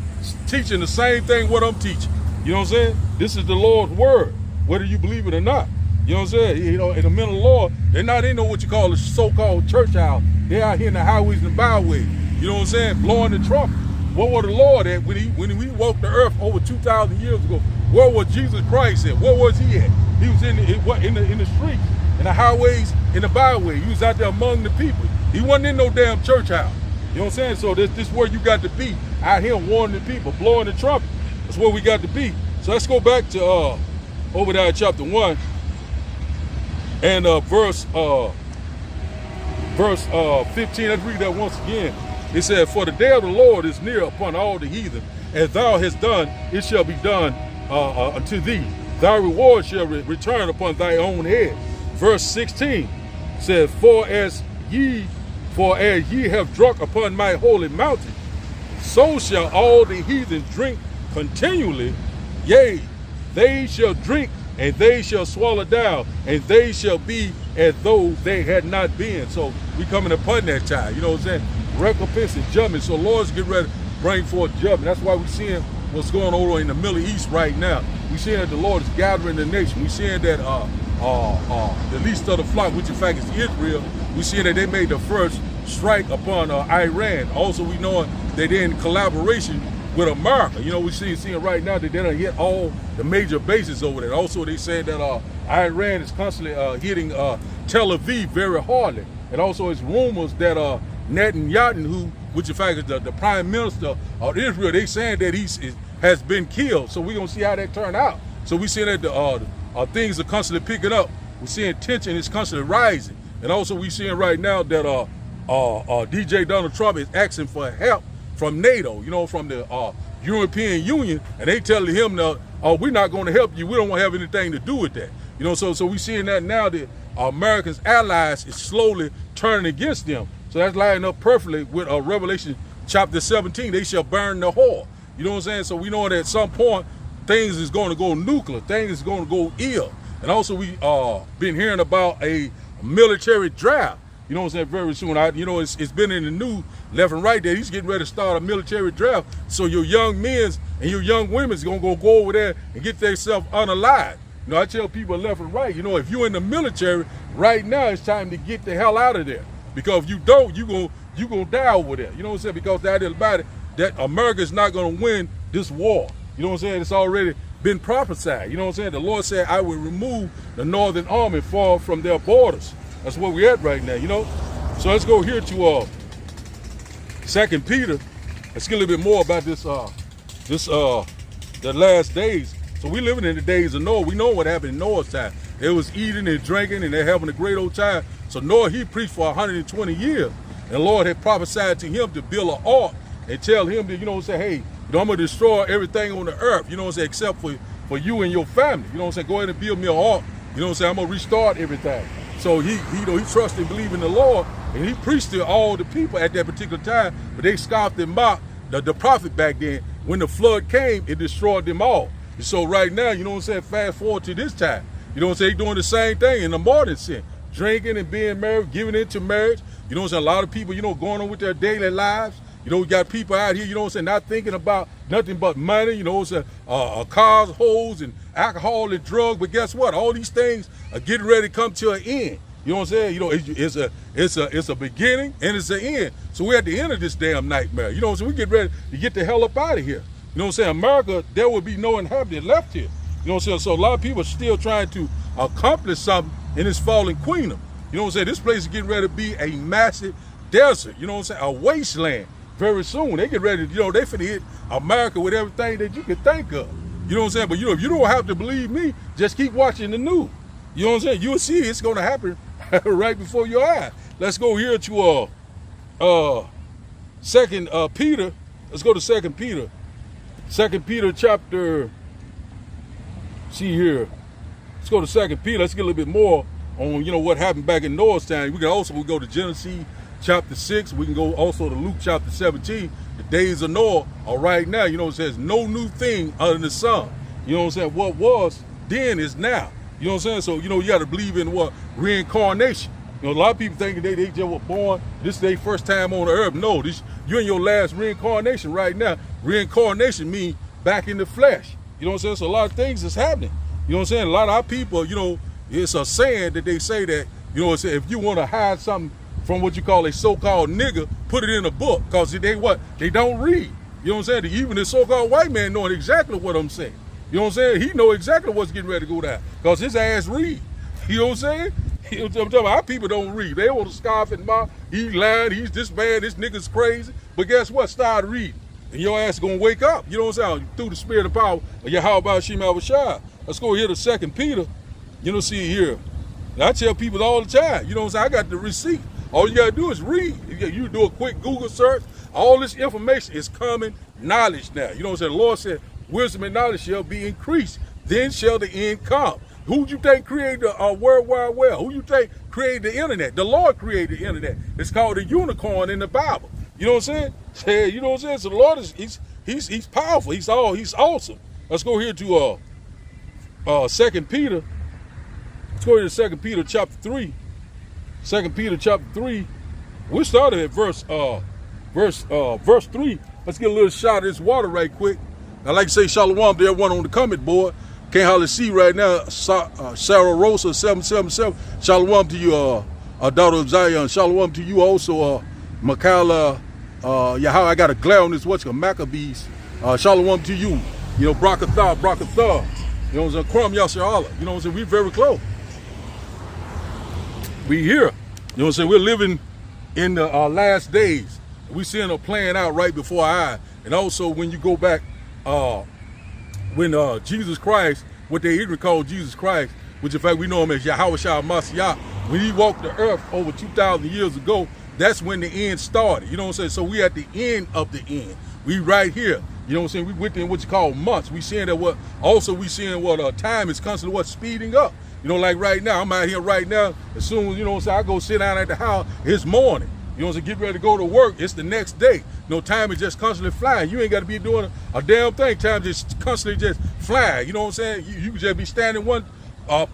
teaching the same thing what I'm teaching. You know what I'm saying? This is the Lord's word, whether you believe it or not. You know what I'm saying? You know, in the men of the Lord, they're not in what you call a so-called church house. They're out here in the highways and byways. You know what I'm saying? Blowing the trumpet. What was the Lord at when we walked the earth over 2,000 years ago? Where was Jesus Christ at? Where was he at? He was in the streets, in the highways, in the byways. He was out there among the people. He wasn't in no damn church house. You know what I'm saying? So this is where you got to be, out here warning the people, blowing the trumpet. That's where we got to be. So let's go back to Obadiah chapter 1 and verse 15. Let's read that once again. It said, for the day of the Lord is near upon all the heathen. As thou hast done, it shall be done unto thee. Thy reward shall return upon thy own head. Verse 16 says, for as ye have drunk upon my holy mountain, so shall all the heathen drink continually. Yea, they shall drink, and they shall swallow down, and they shall be as though they had not been. So we coming upon that time. You know what I'm saying? Recompense and judgment. So Lord's getting ready to bring forth judgment. That's why we're seeing what's going on in the Middle East right now. We're seeing that the Lord is gathering the nation. We're seeing that the least of the flock, which in fact is Israel, we're seeing that they made the first strike upon Iran. Also, we know that they're in collaboration with America. You know, we're seeing right now that they done hit all the major bases over there. Also, they said that Iran is constantly hitting Tel Aviv very hardly. And also, it's rumors that Netanyahu, which in fact is the prime minister of Israel, they saying that he has been killed. So we're going to see how that turn out. So we're seeing that things are constantly picking up. We're seeing tension is constantly rising. And also we're seeing right now that DJ Donald Trump is asking for help from NATO, you know, from the European Union, and they telling him, no, oh, we're not going to help you. We don't want to have anything to do with that. You know, so we seeing that now that America's allies is slowly turning against them. So that's lining up perfectly with Revelation chapter 17. They shall burn the whore. You know what I'm saying? So we know that at some point things is going to go nuclear. Things is going to go ill. And also we been hearing about a military draft. You know what I'm saying? Very soon. It's been in the news left and right that he's getting ready to start a military draft. So your young men and your young women is going to go over there and get themselves unalived. You know, I tell people left and right, you know, if you're in the military right now, it's time to get the hell out of there. Because if you don't, you're gonna die over there. You know what I'm saying? Because that is about it, that America is not going to win this war. You know what I'm saying? It's already been prophesied. You know what I'm saying? The Lord said, I will remove the northern army far from their borders. That's where we're at right now, you know? So let's go here to 2 Peter. Let's get a little bit more about the last days. So we living in the days of Noah. We know what happened in Noah's time. They was eating and drinking and they're having a great old time. So Noah, he preached for 120 years. And the Lord had prophesied to him to build an ark and tell him to, you know, say, hey, you know, I'm going to destroy everything on the earth, you know what I'm saying, except for you and your family. You know what I'm saying? Go ahead and build me an ark. You know what I'm saying? I'm going to restart everything. So he trusted and believed in the Lord, and he preached to all the people at that particular time, but they scoffed and mocked the prophet back then. When the flood came, it destroyed them all. And so right now, you know what I'm saying, fast forward to this time, you know what I'm saying, doing the same thing in the modern sense, drinking and being married, giving into marriage. You know what I'm saying, a lot of people, you know, going on with their daily lives. You know, we got people out here, you know what I'm saying, not thinking about nothing but money, you know what I'm saying, cars, hoes, and alcohol and drugs. But guess what? All these things are getting ready to come to an end. You know what I'm saying? You know, it's a beginning and it's an end. So we're at the end of this damn nightmare. You know what I'm saying? We get ready to get the hell up out of here. You know what I'm saying? America, there will be no inhabitant left here. You know what I'm saying? So a lot of people are still trying to accomplish something in this fallen kingdom. You know what I'm saying? This place is getting ready to be a massive desert. You know what I'm saying? A wasteland. Very soon, they get ready, you know, they finna hit America with everything that you can think of. You know what I'm saying? But, you know, if you don't have to believe me, just keep watching the news. You know what I'm saying? You'll see it's going to happen right before your eyes. Let's go here to 2 Peter. Let's go to 2 Peter. 2 Peter chapter, see here. Let's go to 2 Peter. Let's get a little bit more on, you know, what happened back in Noah's time. We'll go to Genesis chapter 6, we can go also to Luke chapter 17. The days of Noah are right now. You know, it says no new thing under the sun. You know what I'm saying? What was then is now. You know what I'm saying? So, you know, you got to believe in what? Reincarnation. You know, a lot of people think they just were born, this is their first time on the earth. No, you're in your last reincarnation right now. Reincarnation means back in the flesh. You know what I'm saying? So a lot of things is happening. You know what I'm saying? A lot of our people, you know, it's a saying that they say that, you know, if you want to hide something from what you call a so-called nigger, put it in a book, because they don't read. You know what I'm saying? Even the so-called white man knowing exactly what I'm saying. You know what I'm saying? He know exactly what's getting ready to go down, because his ass read. You know what I'm saying? I'm talking about our people don't read. They want to scoff and mock. He lying, he's this bad, this nigga's crazy. But guess what? Start reading. And your ass is going to wake up. You know what I'm saying? Through the spirit of power of Yahweh Shem Abishai. Let's go here to 2 Peter. You know, see here. And I tell people all the time, you know what I'm saying? I got the receipt. All you gotta do is read. You do a quick Google search. All this information is common knowledge now. You know what I'm saying? The Lord said, wisdom and knowledge shall be increased. Then shall the end come. Who do you think created the World Wide Web? Who you think created the internet? The Lord created the internet. It's called the unicorn in the Bible. You know what I'm saying? You know what I'm saying? So the Lord he's powerful. He's awesome. Let's go here to 2 Peter. Let's go here to 2 Peter chapter 3. 2 Peter chapter 3, we started at verse 3. Let's get a little shot of this water right quick. I like to say shalom to everyone on the comment board. Can't hardly see right now. Sarah Rosa 777. Shalom to you, daughter of Zion. Shalom to you also, Michaela. How I got a glare on this. What's called Maccabees. Shalom to you. You know, Brakathar. You know what I'm saying? Kram Yasser. You know what I'm saying? We very close. We here. You know what I'm saying? We're living in the last days. We seeing it playing out right before our eyes. And also when you go back, when Jesus Christ, what they even call Jesus Christ, which in fact we know him as Yahweh Shah Mashiach, when he walked the earth over 2,000 years ago, that's when the end started. You know what I'm saying? So we at the end of the end. We right here. You know what I'm saying? We within what you call months. We seeing that what also we seeing what time is constantly what speeding up. You know, like right now, I'm out here right now. As soon as, you know what I'm saying, I go sit down at the house, it's morning. You know what I'm saying? Get ready to go to work. It's the next day. You know, time is just constantly flying. You ain't got to be doing a damn thing. Time just constantly just flying. You know what I'm saying? You just be standing one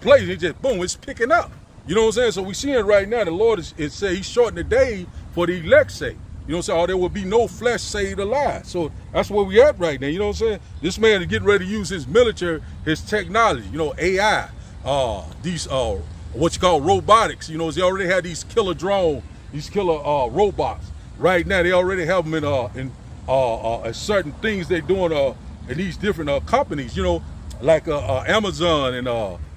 place and it just boom, it's picking up. You know what I'm saying? So we seeing right now the Lord is say He's shortening the day for the elect sake. You know what I'm saying? Or there will be no flesh saved alive. So that's where we at right now. You know what I'm saying? This man is getting ready to use his military, his technology. You know, AI, these what you call robotics. You know, they already had these killer drone, these killer robots. Right now, they already have them in certain things they're doing in these different companies. You know, like Amazon and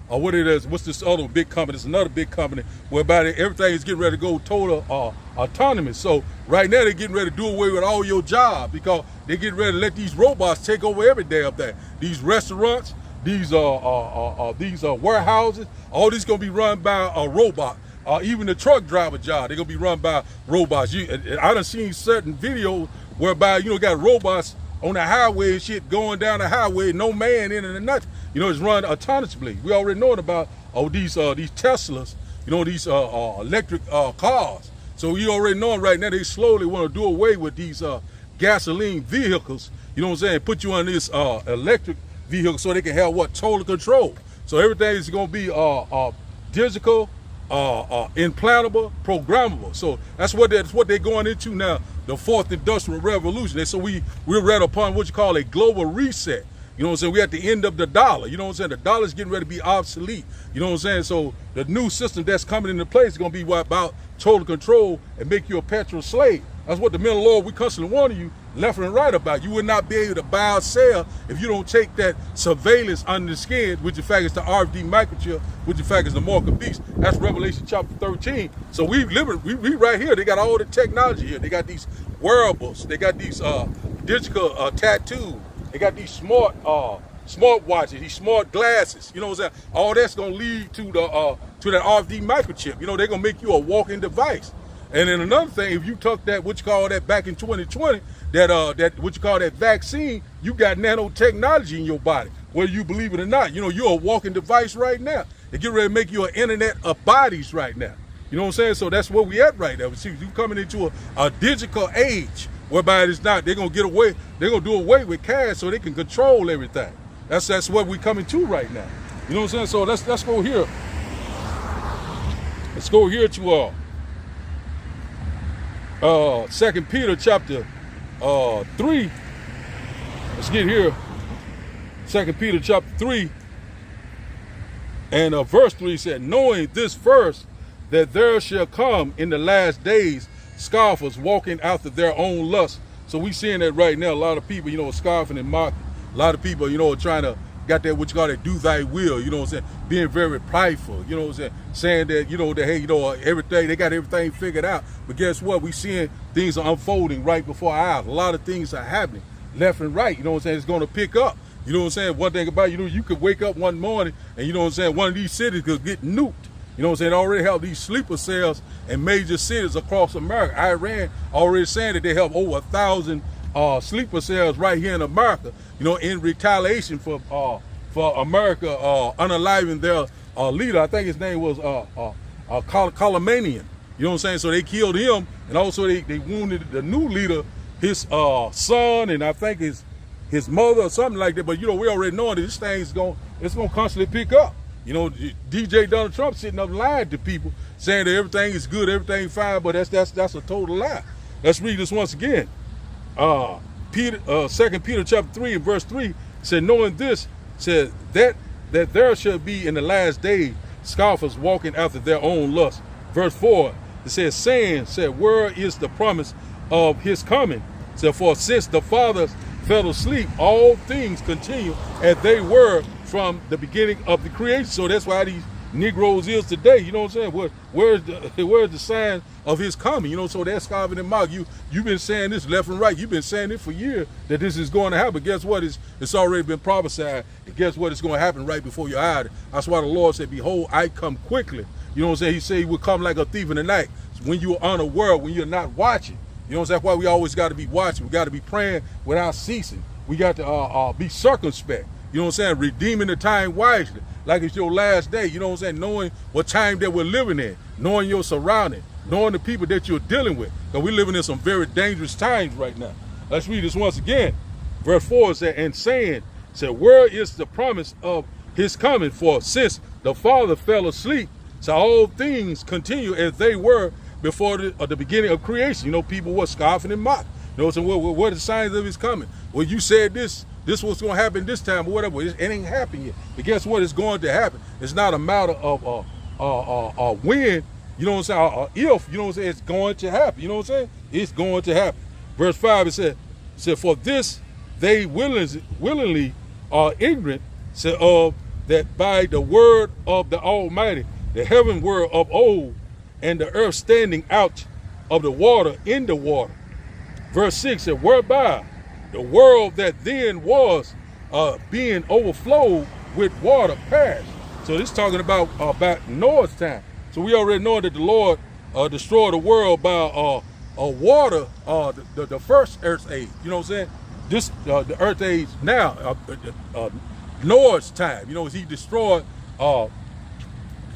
what it is. What's this other big company? It's another big company whereby everything is getting ready to go total autonomous. So right now they're getting ready to do away with all your job because they're getting ready to let these robots take over every damn thing. These restaurants, these warehouses, all this gonna be run by a robot. Even the truck driver job, they're gonna be run by robots. I done seen certain videos whereby, you know, got robots on the highway and shit going down the highway, no man in it and nothing. You know, it's run autonomously. We already knowing about these Teslas, you know, these electric cars. So you already know right now they slowly want to do away with these gasoline vehicles. You know what I'm saying? Put you on this electric vehicle so they can have what? Total control. So everything is going to be digital, implantable, programmable. So that's what they're going into now, the fourth industrial revolution. And so we're right upon what you call a global reset. You know what I'm saying? We're at the end of the dollar. You know what I'm saying? The dollar's getting ready to be obsolete. You know what I'm saying? So the new system that's coming into place is going to be what about total control and make you a petrol slave. That's what the men of the Lord, we constantly warning you left and right about. You will not be able to buy or sell if you don't take that surveillance under the skin, which in fact is the RFD microchip, which in fact is the mark of the beast. That's Revelation chapter 13. So we right here. They got all the technology here. They got these wearables. They got these digital tattoos. They got these smart watches, these smart glasses. You know what I'm saying? All that's gonna lead to the that RFD microchip. You know, they're gonna make you a walking device. And then another thing, if you took that, what you call that back in 2020, that what you call that vaccine, you got nanotechnology in your body, whether you believe it or not. You know, you're a walking device right now. They get ready to make you an internet of bodies right now. You know what I'm saying? So that's where we at right now. See, you coming into a digital age whereby it is not. They're gonna get away. They're gonna do away with cash so they can control everything. That's what we coming to right now. You know what I'm saying? So let's go here. Let's go here to 2 Peter chapter 3. Let's get here. 2 Peter chapter 3 and verse 3 said, knowing this first, that there shall come in the last days scoffers walking after their own lust. So we seeing that right now. A lot of people, you know, scoffing and mocking. A lot of people, you know, trying to got that what you call that do thy will, you know what I'm saying? Being very prideful, you know what I'm saying? Saying that, you know, that hey, you know, everything, they got everything figured out. But guess what? We seeing things are unfolding right before our eyes. A lot of things are happening left and right. You know what I'm saying? It's gonna pick up. You know what I'm saying? One thing about, you know, you could wake up one morning and you know what I'm saying, one of these cities could get nuked. You know what I'm saying? They already have these sleeper cells in major cities across America. Iran already saying that they have over 1,000 sleeper cells right here in America, you know, in retaliation for America unaliving their leader. I think his name was Soleimani. You know what I'm saying? So they killed him, and also they wounded the new leader, his son, and I think his mother or something like that. But you know, we already know that this thing's it's gonna constantly pick up. You know, DJ Donald Trump sitting up lying to people, saying that everything is good, everything fine, but that's a total lie. Let's read this once again. 2 Peter chapter 3 and verse 3 said, knowing this, said that there shall be in the last day scoffers walking after their own lust. Verse 4, it says, saying, said, where is the promise of his coming? Said, for since the fathers fell asleep, all things continue as they were from the beginning of the creation. So that's why these Negroes is today. You know what I'm saying? Where's the sign of his coming? You know, so that's scoffing and mock. You've been saying this left and right. You've been saying it for years that this is going to happen. Guess what? It's already been prophesied. And guess what? It's going to happen right before your eyes. That's why the Lord said, behold, I come quickly. You know what I'm saying? He said he would come like a thief in the night. when you're unaware, when you're not watching. You know, that's why we always got to be watching. We got to be praying without ceasing. We got to be circumspect. You know what I'm saying? Redeeming the time wisely, like it's your last day. You know what I'm saying? Knowing what time that we're living in, knowing your surroundings, knowing the people that you're dealing with. Because we're living in some very dangerous times right now. Let's read this once again. Verse 4 said, and saying, said, where is the promise of his coming? For since the Father fell asleep, so all things continue as they were before the beginning of creation. You know, people were scoffing and mocked. You know, so what are the signs of his coming? Well, you said this was going to happen this time or whatever. It ain't happened yet. But guess what? It's going to happen. It's not a matter of when, you know what I'm saying, or if, you know what I'm saying, it's going to happen. You know what I'm saying? It's going to happen. Verse 5, it said, for this they willingly are ignorant, said, of that by the word of the Almighty, the heaven were of old, and the earth standing out of the water in the water. Verse 6 said, whereby the world that then was being overflowed with water perished. So this is talking about Noah's time. So we already know that the Lord destroyed the world by water, the first earth age. You know what I'm saying? This the earth age now, Noah's time. You know, he destroyed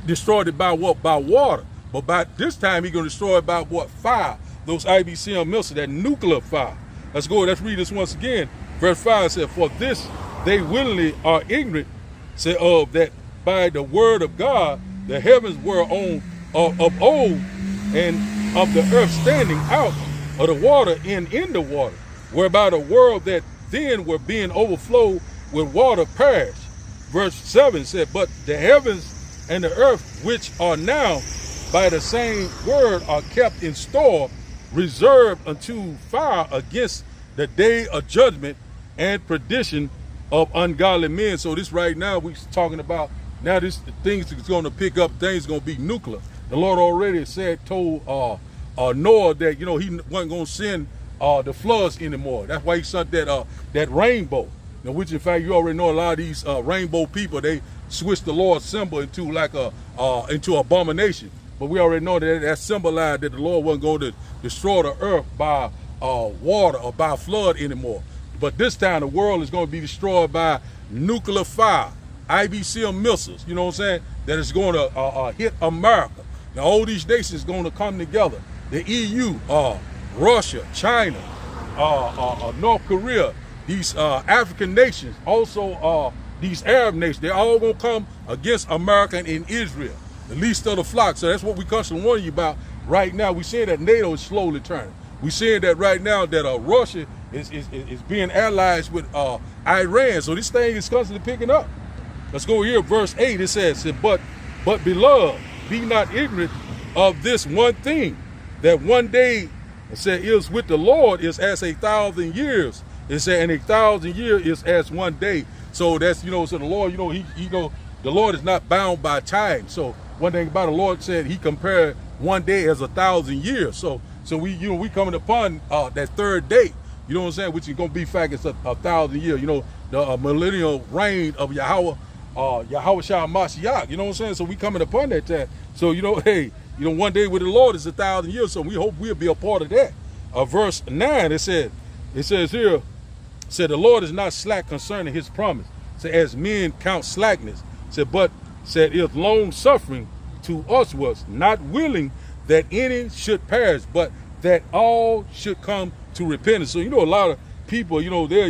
it by what? By water. But by this time, he's going to destroy it by what? Fire. Those IBCM missiles, that nuclear fire. Let's go. Let's read this once again. Verse 5 said, for this they willingly are ignorant, said, of that by the word of God, the heavens were of old, and of the earth standing out of the water and in the water, whereby the world that then were being overflowed with water perished. Verse 7 said, but the heavens and the earth, which are now by the same word, are kept in store, reserved unto fire against the day of judgment and perdition of ungodly men. So this right now, we're talking about, now this things is going to pick up, things going to be nuclear. The Lord already told Noah that, you know, he wasn't going to send the floods anymore. That's why he sent that rainbow. Now, which in fact, you already know a lot of these rainbow people, they switched the Lord's symbol into like into abomination. But we already know that symbolized that the Lord wasn't going to destroy the earth by water or by flood anymore. But this time the world is going to be destroyed by nuclear fire, IBCM missiles, you know what I'm saying, that is going to hit America. Now all these nations going to come together. The EU, Russia, China, North Korea, these African nations, also these Arab nations, they're all going to come against America and Israel, the least of the flock. So that's what we constantly warning you about right now. We're seeing that NATO is slowly turning. We're seeing that right now that Russia is being allies with Iran. So this thing is constantly picking up. Let's go here, verse 8. It says, but beloved, be not ignorant of this one thing, that one day, it said, is with the Lord is as 1,000 years. It said, and 1,000 years is as one day. So that's, you know, so the Lord, you know, he the Lord is not bound by time. So one thing about the Lord said, he compared one day as 1,000 years. So we, you know, we coming upon that third day, you know what I'm saying, which is going to be fact, it's 1,000 years, you know, the millennial reign of Yahweh Shah Mashiach, you know what I'm saying? So we coming upon that time. So, you know, hey, you know, one day with the Lord is 1,000 years. So we hope we'll be a part of that. Verse 9, it says here, said the Lord is not slack concerning his promise. Said as men count slackness. Said, but said is long suffering to us, was not willing that any should perish, but that all should come to repentance. So, you know, a lot of people, you know, they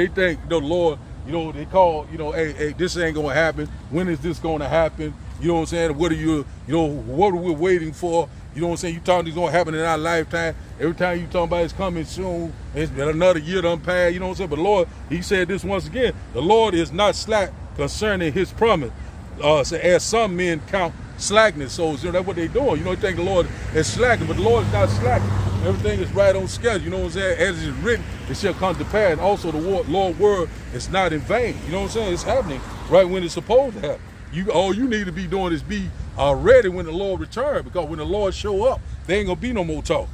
think the Lord, you know, they call, you know, hey, this ain't gonna happen. When is this gonna happen? You know what I'm saying? What are you know, what are we waiting for? You know what I'm saying? You talking it's gonna happen in our lifetime. Every time you talking about it's coming soon, it's been another year done passed, you know what I'm saying? But Lord, he said this once again, the Lord is not slack concerning his promise. So as some men count slackness. So, you know, that's what they're doing. You know, they think the Lord is slacking, but the Lord is not slacking. Everything is right on schedule. You know what I'm saying? As it is written, it shall come to pass. And also the Lord's word is not in vain. You know what I'm saying? It's happening right when it's supposed to happen. All you need to be doing is be ready when the Lord returns, because when the Lord show up, there ain't gonna be no more talk.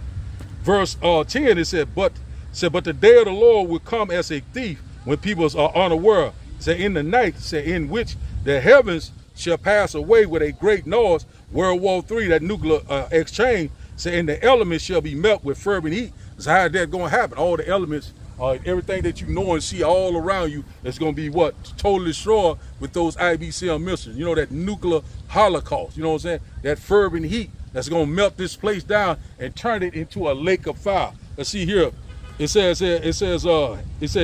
Verse 10, it said, but the day of the Lord will come as a thief, when people are unaware. It said in the night, said in which the heavens shall pass away with a great noise, World War III, that nuclear exchange, saying the elements shall be melt with fervent heat. So how is that going to happen? All the elements, everything that you know and see all around you, is going to be what? Totally destroyed with those ICBM missiles. You know, that nuclear holocaust, you know what I'm saying? That fervent heat that's going to melt this place down and turn it into a lake of fire. Let's see here. It says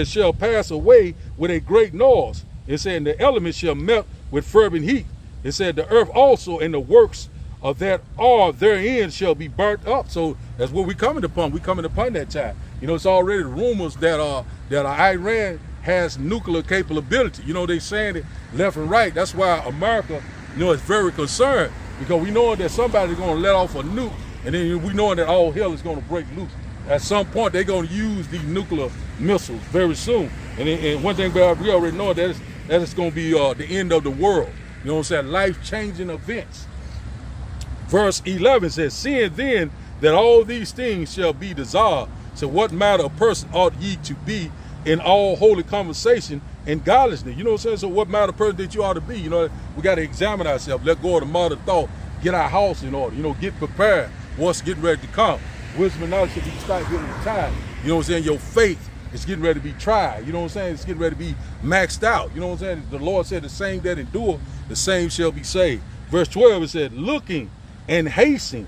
shall pass away with a great noise. It said the elements shall melt with fervent heat. It said the earth also and the works of that are therein shall be burnt up. So that's what we coming upon. We coming upon that time. You know, it's already rumors that Iran has nuclear capability. You know, they saying it left and right. That's why America, you know, is very concerned, because we know that somebody's going to let off a nuke, and then we know that all hell is going to break loose. At some point, they're going to use these nuclear missiles very soon. And one thing we already know that it's going to be the end of the world. You know what I'm saying? Life-changing events. Verse 11 says, seeing then that all these things shall be dissolved, so what matter a person ought ye to be in all holy conversation and godliness? You know what I'm saying? So what matter a person that you ought to be? You know, we got to examine ourselves, let go of the modern thought, get our house in order, you know, get prepared what's getting ready to come. Wisdom and knowledge should be start getting time. You know what I'm saying? Your faith is getting ready to be tried. You know what I'm saying? It's getting ready to be maxed out. You know what I'm saying? The Lord said the same that endure, the same shall be saved. Verse 12, it said, looking and hastening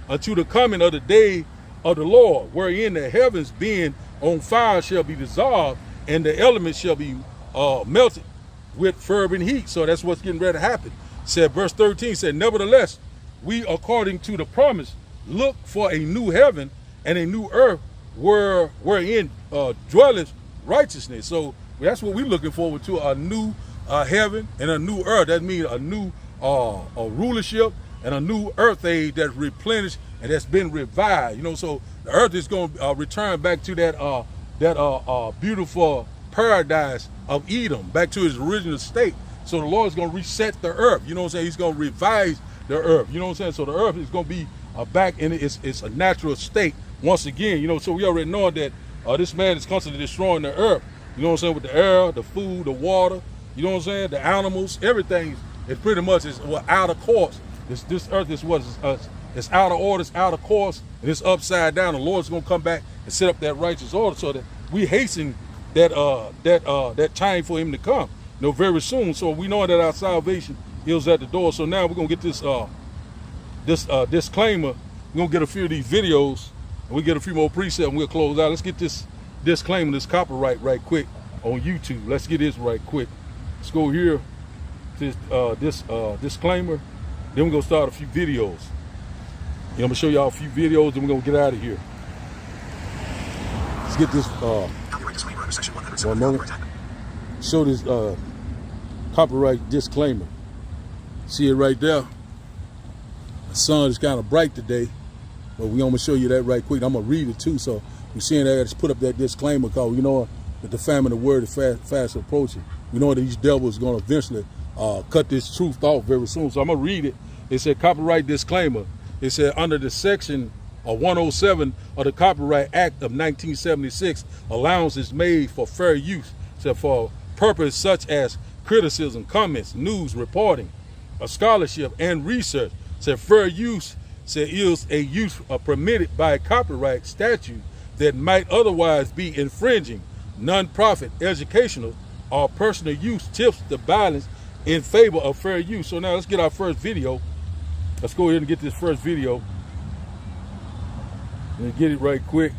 unto the coming of the day of the Lord, wherein the heavens being on fire shall be dissolved, and the elements shall be melted with fervent heat. So that's what's getting ready to happen. Said verse 13 said, nevertheless, we according to the promise look for a new heaven and a new earth wherein dwelleth righteousness. So that's what we're looking forward to, a new heaven and a new earth. That means a new rulership and a new earth age that's replenished and that's been revived. You know, so the earth is going to return back to that beautiful paradise of Edom, back to its original state. So the Lord is going to reset the earth. You know what I'm saying? He's going to revise the earth. You know what I'm saying? So the earth is going to be back in it's a natural state once again. You know, so we already know that this man is constantly destroying the earth. You know what I'm saying? With the air, the food, the water. You know what I'm saying? The animals, everything is pretty much out of course. This earth is what it's out of order, it's out of course, and it's upside down. The Lord's gonna come back and set up that righteous order, so that we hasten that time for Him to come. You know, very soon. So we know that our salvation is at the door. So now we're gonna get this disclaimer. We're gonna get a few of these videos, and we get a few more presets, and we'll close out. Let's get this disclaimer, this copyright right quick on YouTube. Let's get this right quick. Let's go here. This disclaimer. Then we're gonna start a few videos. I'm gonna show y'all a few videos, and we're gonna get out of here. Let's get this. One moment. Show this copyright disclaimer. See it right there. The sun is kind of bright today, but we're gonna show you that right quick. I'm gonna read it too, so we're seeing that I just put up that disclaimer, because we know that the famine of the word is fast approaching. We know that these devils are gonna eventually cut this truth off very soon. So I'm gonna read it. It said copyright disclaimer. It said under the section 107 of the Copyright Act of 1976, allowance is made for fair use, so for purpose such as criticism, comments, news, reporting, scholarship, and research. Said fair use is a use permitted by a copyright statute that might otherwise be infringing. Non-profit, educational, or personal use tips the balance in favor of fair use. So now let's get our first video. Let's go ahead and get this first video. And get it right quick.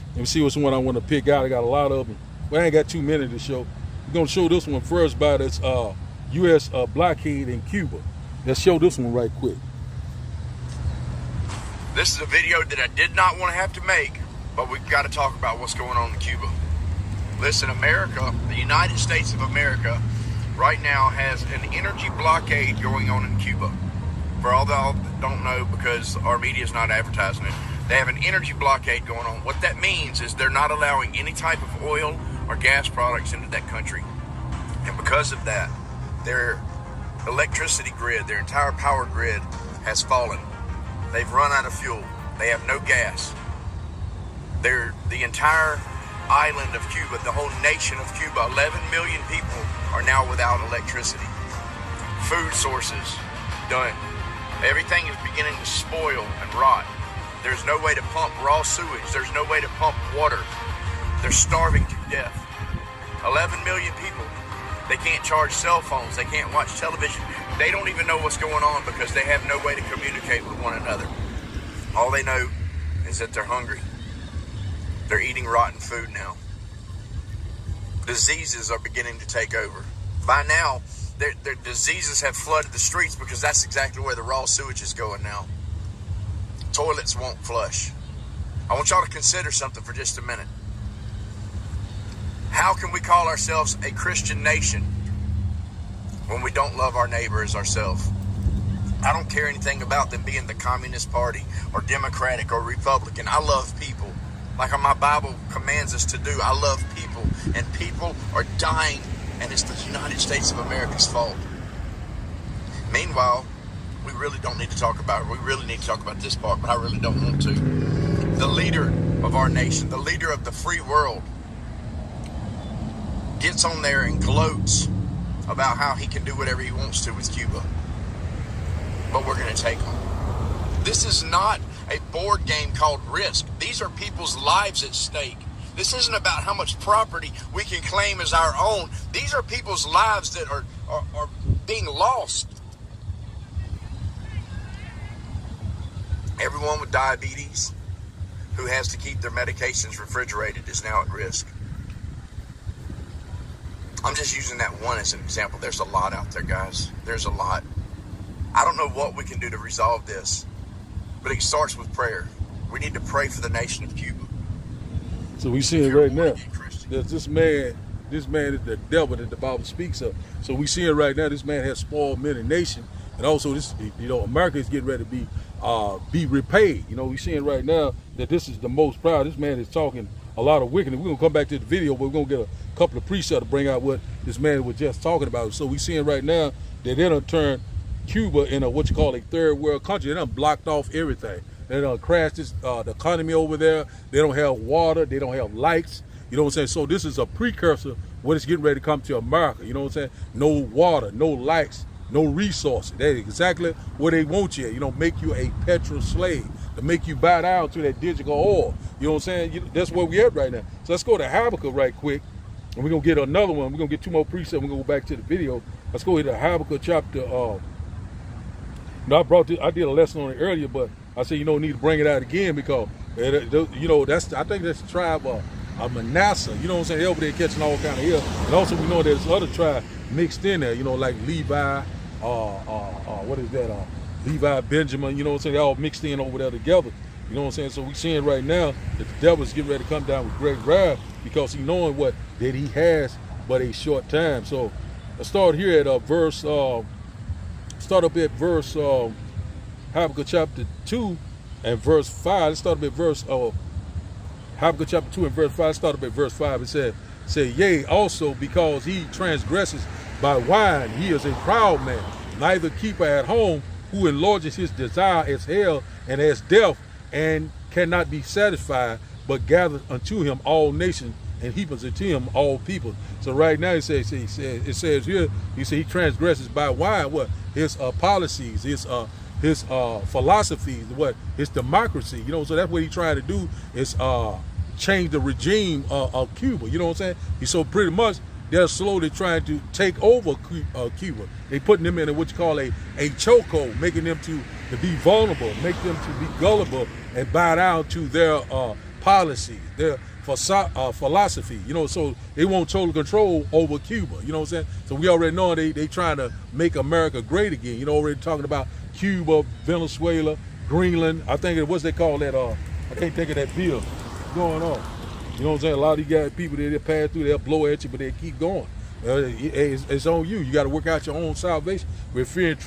Let me see which one I want to pick out. I got a lot of them. But I ain't got too many to show. We're going to show this one first by this U.S. blockade in Cuba. Let's show this one right quick. This is a video that I did not want to have to make, but we've got to talk about what's going on in Cuba. Listen, America, the United States of America, right now has an energy blockade going on in Cuba. For all that don't know, because our media is not advertising it, they have an energy blockade going on. What that means is they're not allowing any type of oil or gas products into that country. And because of that, their electricity grid, their entire power grid has fallen. They've run out of fuel. They have no gas. The entire island of Cuba, the whole nation of Cuba, 11 million people are now without electricity. Food sources, done. Everything is beginning to spoil and rot. There's no way to pump raw sewage. There's no way to pump water. They're starving to death. 11 million people. They can't charge cell phones. They can't watch television. They don't even know what's going on because they have no way to communicate with one another. All they know is that they're hungry. They're eating rotten food now. Diseases are beginning to take over. By now, their diseases have flooded the streets because that's exactly where the raw sewage is going now. Toilets won't flush. I want y'all to consider something for just a minute. How can we call ourselves a Christian nation when we don't love our neighbor as ourselves? I don't care anything about them being the Communist Party or Democratic or Republican. I love people. Like my Bible commands us to do. I love people. And people are dying, and it's the United States of America's fault. Meanwhile, we really don't need to talk about it. We really need to talk about this part, but I really don't want to. The leader of our nation, the leader of the free world, gets on there and gloats about how he can do whatever he wants to with Cuba. But we're going to take them. This is not a board game called Risk. These are people's lives at stake. This isn't about how much property we can claim as our own. These are people's lives that are being lost. Everyone with diabetes who has to keep their medications refrigerated is now at risk. I'm just using that one as an example. There's a lot out there, guys. There's a lot. I don't know what we can do to resolve this, but it starts with prayer. We need to pray for the nation of Cuba. So we see it right now. There's this man is the devil that the Bible speaks of. So we see it right now. This man has spoiled many nations, and also this, America is getting ready to be repaid. We see it right now that this is the most proud. This man is talking a lot of wickedness. We're gonna come back to the video, but we're gonna get a couple of precepts to bring out what this man was just talking about. So we seeing right now that they done turned Cuba into what you call a third world country. They done blocked off everything. They done crashed the economy over there. They don't have water. They don't have lights. You know what I'm saying? So this is a precursor when it's getting ready to come to America. You know what I'm saying? No water, no lights, no resources. That's exactly what they want you. Make you a petrol slave, to make you bow down to that digital oil. You know what I'm saying? That's where we at right now. So let's go to Habakkuk right quick, and we're gonna get another one. We're gonna get two more precepts. We're gonna go back to the video. Let's go to Habakkuk chapter. I did a lesson on it earlier, but I said need to bring it out again because I think that's the tribe of Manasseh. You know what I'm saying? They're over there catching all kind of hell, and also we know there's other tribe mixed in there. Like Levi, what is that? Levi, Benjamin. You know what I'm saying? They're all mixed in over there together. You know what I'm saying? So we're seeing right now that the devil's getting ready to come down with great wrath because he knowing what that he has but a short time. So let's start here at verse. Start up at verse Habakkuk chapter 2 and verse 5. Let's start up at verse Habakkuk chapter 2 and verse 5. Let's start up at verse 5. It said, yea, also because he transgresses by wine, he is a proud man, neither keeper at home, who enlarges his desire as hell and as death, and cannot be satisfied, but gathers unto him all nations and heapeth unto him all people. So right now it says here, he transgresses by wine, what? His policies, his philosophies, what? His democracy. So that's what he's trying to do is change the regime of Cuba. You know what I'm saying? So pretty much they're slowly trying to take over Cuba. They putting them in what you call a chokehold, making them to be vulnerable, make them to be gullible and bow down to their policies, their philosophy. So they want total control over Cuba. You know what I'm saying? So we already know they trying to make America great again. Already talking about Cuba, Venezuela, Greenland. I think what's they call that? I can't think of that bill. What's going on? You know what I'm saying? A lot of these guys, people that they pass through, they'll blow at you, but they keep going. It's on you. You got to work out your own salvation with fear and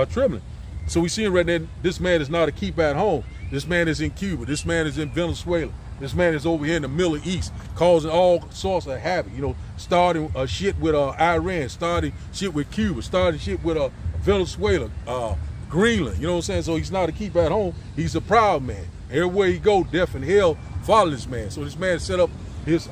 trembling. So we seeing right now, this man is not a keeper at home. This man is in Cuba. This man is in Venezuela. This man is over here in the Middle East, causing all sorts of havoc. Starting shit with Iran, starting shit with Cuba, starting shit with Venezuela, Greenland. You know what I'm saying? So he's not a keeper at home. He's a proud man. Everywhere he go, death and hell follow this man. So this man set up his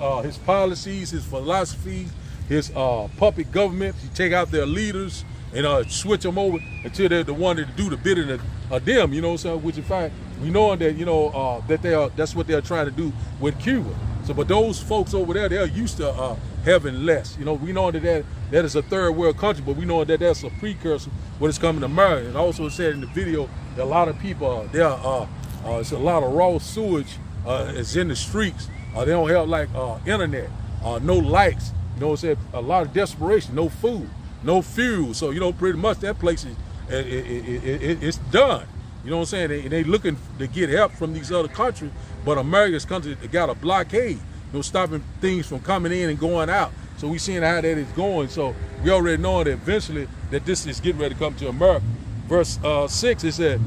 policies, his philosophies, his puppet government. He take out their leaders. and switch them over until they're the one that do the bidding of them, you know what I'm saying? Which in fact, we know that, that's what they're trying to do with Cuba. So, but those folks over there, they're used to having less. You know, we know that is a third world country, but we know that that's a precursor when it's coming to America. And also said in the video that a lot of people, it's a lot of raw sewage is in the streets. They don't have like internet, no lights. You know what I'm saying? A lot of desperation, no food, no fuel. So, you know, pretty much that place it's done. You know what I'm saying? They looking to get help from these other countries, but America's country got a blockade, stopping things from coming in and going out. So we seeing how that is going. So we already know that eventually that this is getting ready to come to America. Verse 6, it said,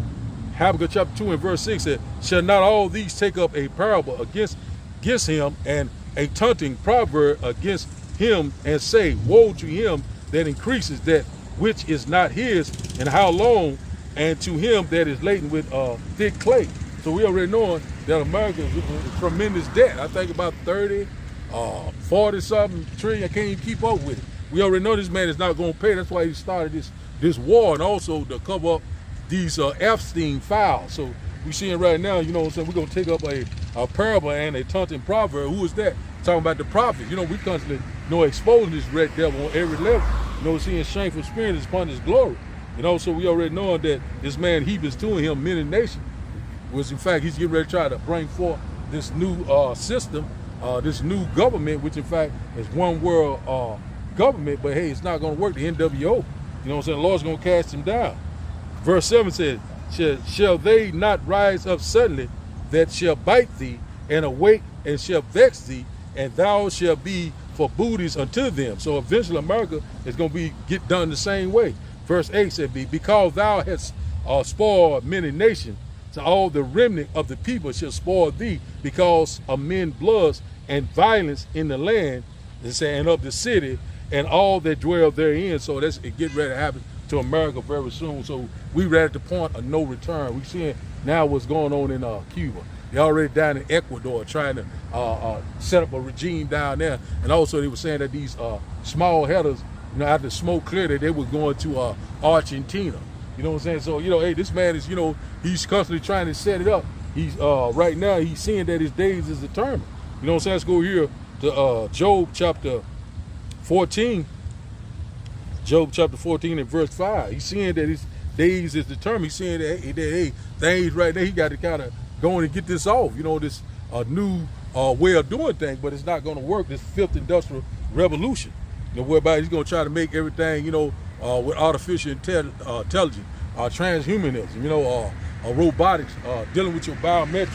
Habakkuk chapter 2 and verse 6 said, shall not all these take up a parable against him, and a taunting proverb against him, and say, woe to him that increases that which is not his, and how long, and to him that is laden with thick clay. So we already know that America is in tremendous debt. I think about 30, 40 something trillion. I can't even keep up with it. We already know this man is not going to pay. That's why he started this war, and also to cover up these Epstein files. So we seeing right now, you know what I'm saying, we're going to take up a parable and a taunting proverb. Who is that? Talking about the prophet. You know, we constantly exposing this red devil on every level. You know, seeing shameful experience upon his glory. You know, so we already know that this man heapeth to him many nations, which in fact he's getting ready to try to bring forth this new system, this new government, which in fact is one world government, but hey, it's not going to work, the NWO. You know what I'm saying? The Lord's going to cast him down. Verse 7 says, shall they not rise up suddenly that shall bite thee, and awake and shall vex thee, and thou shalt be for booties unto them. So eventually America is going to get done the same way. Verse 8 said, because thou hast spoiled many nations, so all the remnant of the people shall spoil thee, because of men's bloods and violence in the land, and of the city, and all that dwell therein. So that's it getting ready to happen to America very soon. So we read at the point of no return. We seeing now what's going on in Cuba. They're already down in Ecuador trying to set up a regime down there. And also they were saying that these small headers, after the smoke cleared, that they were going to Argentina. You know what I'm saying? So, hey, this man is, he's constantly trying to set it up. He's right now, he's seeing that his days is determined. You know what I'm saying? Let's go here to Job chapter 14. Job chapter 14 and verse 5. He's seeing that his days is determined. He's seeing that hey, things right there, he got to kind of go in and get this off. This new way of doing things, but it's not going to work. This fifth industrial revolution, whereby he's going to try to make everything, with artificial intelligence, transhumanism, robotics, dealing with your biometrics.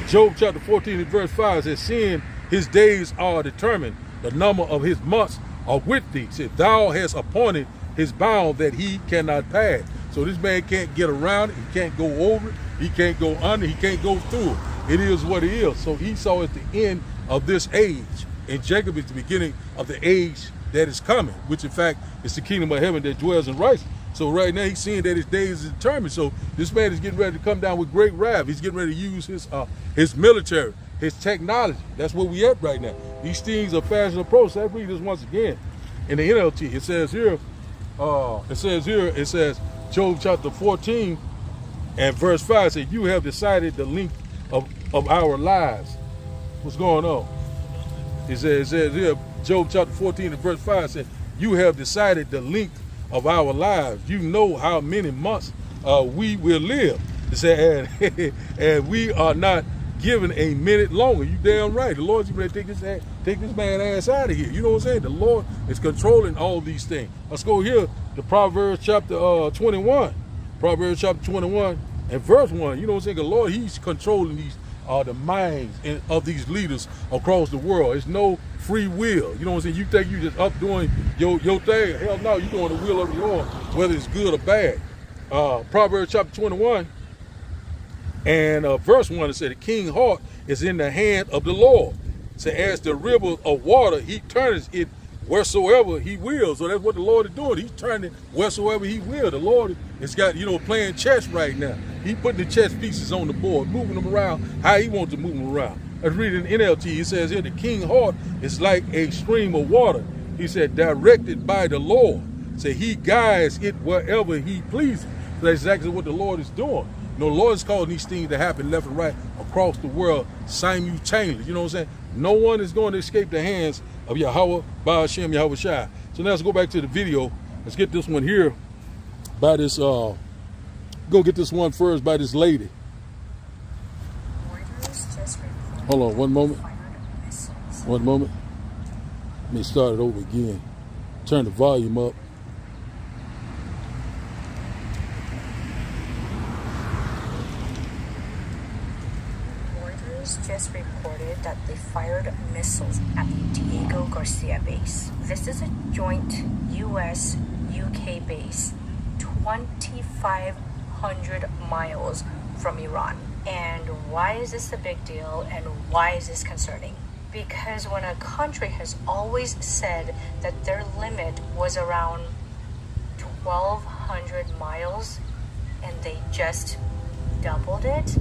Job chapter 14 and verse 5 says, seeing his days are determined, the number of his months are with thee. Said, thou hast appointed his bound that he cannot pass. So this man can't get around it. He can't go over it. He can't go under. He can't go through it. It is what it is. So Esau is the end of this age, and Jacob is the beginning of the age that is coming, which in fact is the kingdom of heaven that dwells in righteousness. So right now he's seeing that his days is determined. So this man is getting ready to come down with great wrath. He's getting ready to use his military, his technology. That's where we at right now. These things are fast and approach. Let's read this once again in the NLT. It says here, it says Job chapter 14 and verse 5 says, you have decided the length of our lives. What's going on? It says here, Job chapter 14 and verse 5 says, you have decided the length of our lives. You know how many months we will live. It said, and we are not given a minute longer. You damn right. The Lord's ready to take this man ass out of here. You know what I'm saying? The Lord is controlling all these things. Let's go here to Proverbs chapter 21. Proverbs chapter 21 and verse 1. You know what I'm saying? The Lord, he's controlling these the minds of these leaders across the world. It's no free will. You know what I'm saying? You think you just up doing your thing. Hell no, you're doing the will of the Lord, whether it's good or bad. Proverbs chapter 21 and verse 1, it said, the king's heart is in the hand of the Lord. So as the river of water, he turns it wheresoever he will. So that's what the Lord is doing. He's turning wheresoever he will. The Lord has got, playing chess right now. He putting the chess pieces on the board, moving them around how he wants to move them around. Let's read it in NLT. It says here, the king's heart is like a stream of water He said, directed by the Lord. So he guides it wherever he pleases. So that's exactly what the Lord is doing. You know, the Lord is calling these things to happen left and right across the world simultaneously. You know what I'm saying? No one is going to escape the hands of Yahweh, Ba'ashem, Yahweh Shai. So now let's go back to the video. Let's get this one here by this, go get this one first by this lady. Hold on, one moment. One moment. Let me start it over again. Turn the volume up. Reuters just reported that they fired missiles at the Diego Garcia base. This is a joint US-UK base, 2,500 miles from Iran. And why is this a big deal, and why is this concerning? Because when a country has always said that their limit was around 1,200 miles and they just doubled it,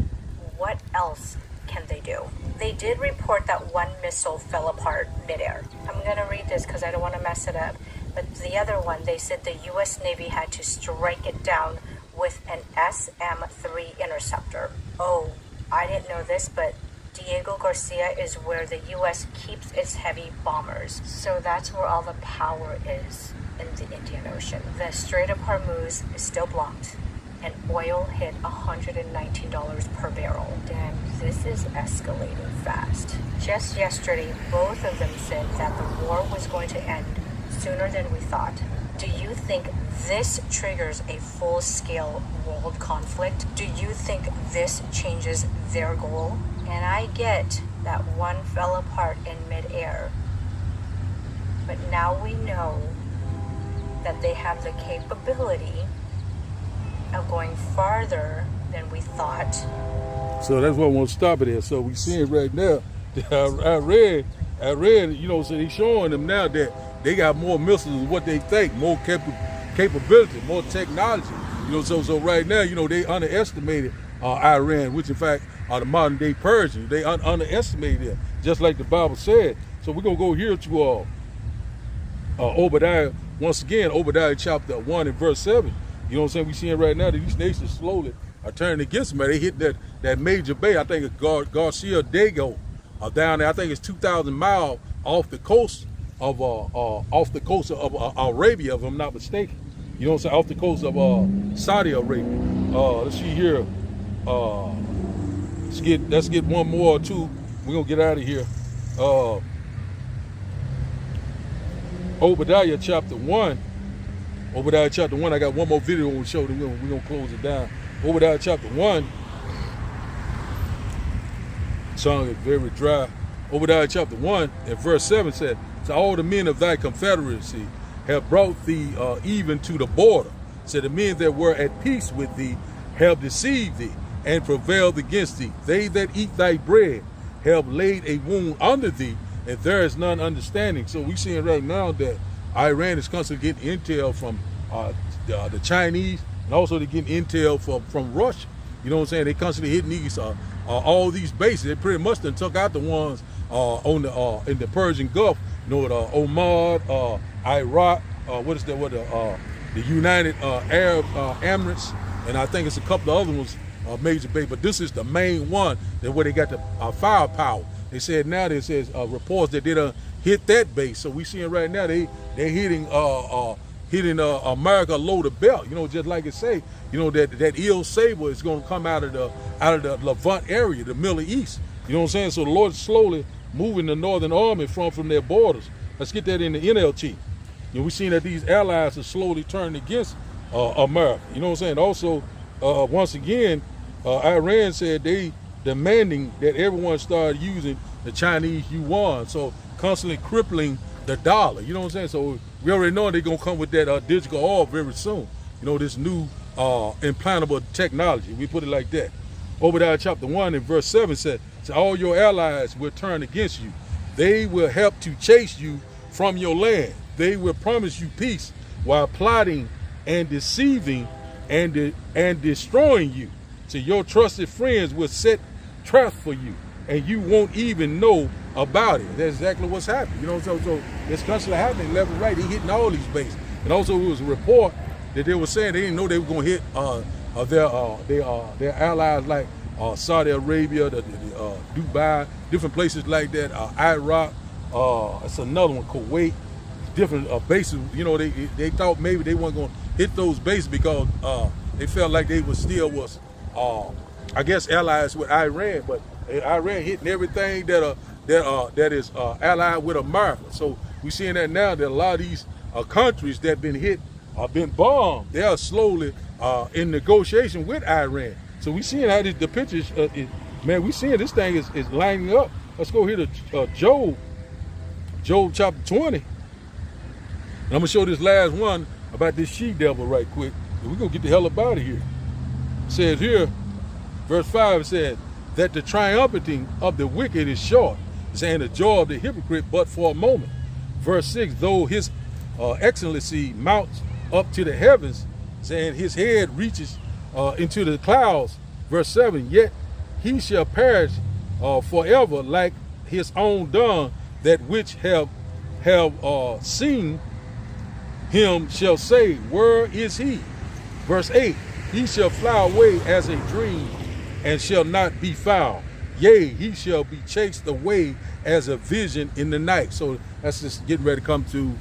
what else can they do? They did report that one missile fell apart midair. I'm going to read this because I don't want to mess it up. But the other one, they said the U.S. Navy had to strike it down with an SM-3 interceptor. Oh, I didn't know this, but Diego Garcia is where the U.S. keeps its heavy bombers. So that's where all the power is in the Indian Ocean. The Strait of Hormuz is still blocked, and oil hit $119 per barrel. Damn, this is escalating fast. Just yesterday, both of them said that the war was going to end sooner than we thought. Do you think this triggers a full-scale world conflict? Do you think this changes their goal? And I get that one fell apart in midair, but now we know that they have the capability of going farther than we thought. So that's what I want to stop it at. So we seeing right now, I read, you know, so they showing them now that they got more missiles than what they think, more capability, more technology. You know, so right now, you know, they underestimated Iran, which in fact are the modern day Persians. They underestimated it, just like the Bible said. So we're gonna go here to Obadiah once again, Obadiah chapter 1 and verse 7. You know what I'm saying? We seeing right now that these nations slowly are turning against them. They hit that major bay. I think it's Garcia Dago down there. I think it's 2,000 miles off the coast of Arabia, if I'm not mistaken. You know what I'm saying? Off the coast of Saudi Arabia. Let's see here. Let's get one more or two. We're gonna get out of here. Obadiah chapter 1. Obadiah chapter 1. I got one more video we'll show. We're gonna close it down. Obadiah chapter 1. Song is very dry. Obadiah chapter 1 and verse 7 said, "So all the men of thy confederacy have brought thee even to the border. So the men that were at peace with thee have deceived thee and prevailed against thee. They that eat thy bread have laid a wound under thee, and there is none understanding." So we seeing right now that Iran is constantly getting intel from the Chinese, and also they're getting intel from Russia. You know what I'm saying? They constantly hitting these all these bases. They pretty much done took out the ones on the in the Persian Gulf. You know, the Oman, Iraq, the United Arab Emirates, and I think it's a couple of other ones, major bases. But this is the main one that where they got the firepower. They said now there says reports that they done hit that base. So we seeing right now they're hitting America low the belt. You know, just like it say, you know, that ill saber is going to come out of the Levant area, the Middle East. You know what I'm saying? So the Lord is slowly moving the Northern Army from their borders. Let's get that in the NLT. You know, we've seen that these allies are slowly turning against America. You know what I'm saying? Also, once again, Iran said they demanding that everyone start using the Chinese yuan, so constantly crippling the dollar. You know what I'm saying? So we already know they're going to come with that digital oil very soon. You know, this new implantable technology. We put it like that. Obadiah chapter 1 and verse 7 said, "So all your allies will turn against you. They will help to chase you from your land. They will promise you peace while plotting and deceiving and destroying you. So your trusted friends will set traps for you, and you won't even know about it. That's exactly what's happening. You know, so it's constantly happening left and right. They hitting all these bases. And also it was a report that they were saying they didn't know they were going to hit their allies like Saudi Arabia, Dubai, different places like that, Iraq, it's another one, Kuwait, different bases. You know, they thought maybe they weren't going to hit those bases because they felt like they was I guess allies with Iran, but Iran hitting everything that is allied with America. So we're seeing that now that a lot of these countries that been hit, been bombed, they are slowly in negotiation with Iran. So we seeing how the pictures, man, we seeing this thing is lining up. Let's go here to Job chapter 20. And I'm gonna show this last one about this she-devil right quick. And we're gonna get the hell up out of here. It says here, verse 5, it says, that the triumphing of the wicked is short, saying the joy of the hypocrite but for a moment. Verse 6, though his excellency mounts up to the heavens, saying his head reaches into the clouds. Verse 7, yet he shall perish forever like his own dung, that which have seen him shall say, where is he? Verse 8, he shall fly away as a dream and shall not be found. Yea, he shall be chased away as a vision in the night. So that's just getting ready to come to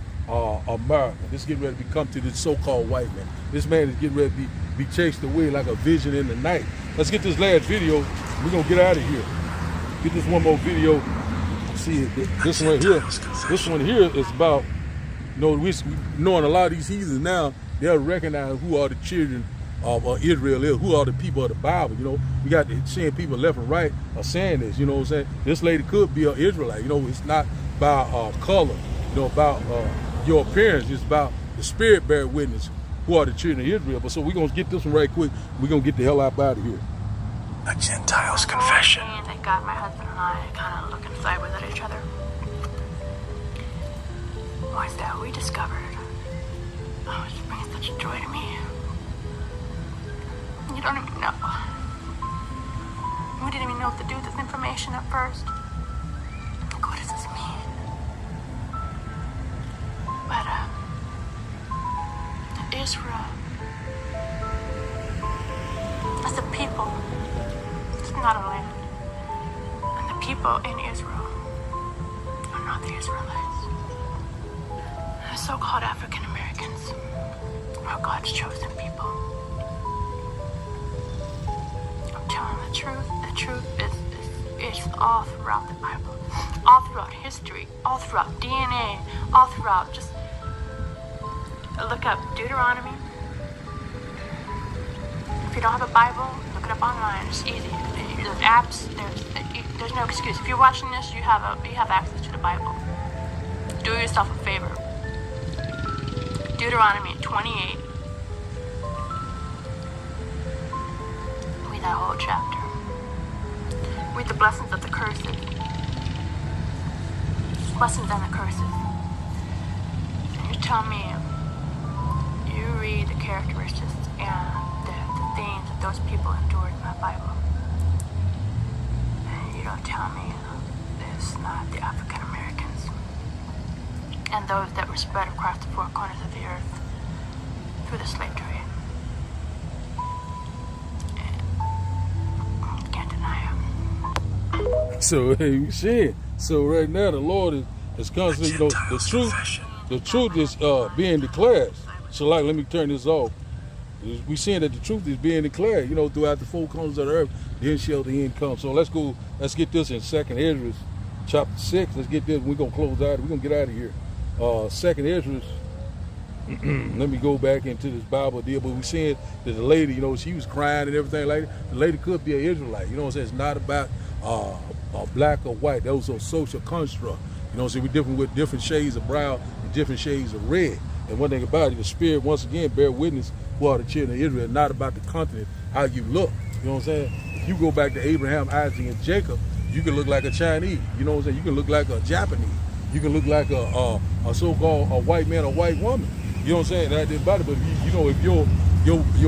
America. This is getting ready to come to this so-called white man. This man is getting ready to be chased away like a vision in the night. Let's get this last video. We're going to get out of here. Get this one more video. See, this one right here. This one here is about, you know, we knowing a lot of these heathens now, they'll recognize who are the children of Israel is, who are the people of the Bible. You know, we got seeing people left and right are saying this, you know what I'm saying? This lady could be an Israelite. You know, it's not by color, you know, about your appearance. It's about the spirit bear witness who are the children of Israel. But so we're going to get this one right quick. We're going to get the hell out of here. A Gentile's confession. They got my husband and I kind of looking sideways at each other. What's that we discovered? Oh, it's bringing such joy to me. You don't even know. We didn't even know what to do with this information at first. Like, what does this mean? But, Israel, as a people, it's not a land. And the people in Israel are not the Israelites. The so-called African Americans are God's chosen people. I'm telling the truth. The truth is all throughout the Bible, all throughout history, all throughout DNA, all throughout just look up Deuteronomy. If you don't have a Bible, look it up online. It's easy. There's apps. There's no excuse. If you're watching this, you have access to the Bible. Do yourself a favor. Deuteronomy 28. Read that whole chapter. Read the blessings of the curses. Blessings and the curses. And you tell me. You read the characteristics and the things that those people endured in that Bible. And you don't tell me it's not the African Americans and those that were spread across the four corners of the earth through the slave trade. And you can't deny it. So hey, you see it. So right now the Lord is constantly, you know, the truth is being declared. So like, let me turn this off. We seeing that the truth is being declared, you know, throughout the four corners of the earth, then shall the end come. So let's get this in 2nd Ezra chapter 6. Let's get this, we're gonna close out, we're gonna get out of here. 2nd Ezra, let me go back into this Bible deal, but we seeing that the lady, you know, she was crying and everything like that. The lady could be an Israelite, you know what I'm saying? It's not about black or white. Those are social construct. You know what I'm saying? We're different with different shades of brown and different shades of red. And one thing about it, the spirit, once again, bear witness who are the children of Israel, not about the continent, how you look. You know what I'm saying? If you go back to Abraham, Isaac, and Jacob, you can look like a Chinese. You know what I'm saying? You can look like a Japanese. You can look like a so-called a white man or white woman. You know what I'm saying? That didn't bother, but you know, if your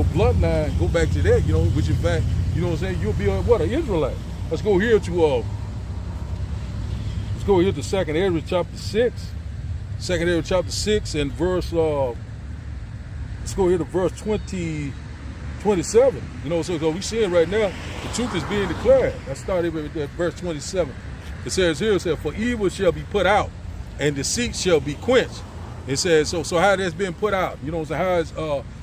bloodline go back to that, you know, which in fact, you know what I'm saying, you'll be an Israelite. Let's go here to Let's go here to 2nd Ezra chapter 6. 2nd Ezra chapter 6 and verse, let's go here to verse 27. You know, so we see it right now, the truth is being declared. Let's start with verse 27. It says here, it says, for evil shall be put out, and deceit shall be quenched. It says, so how that's been put out? You know, so how is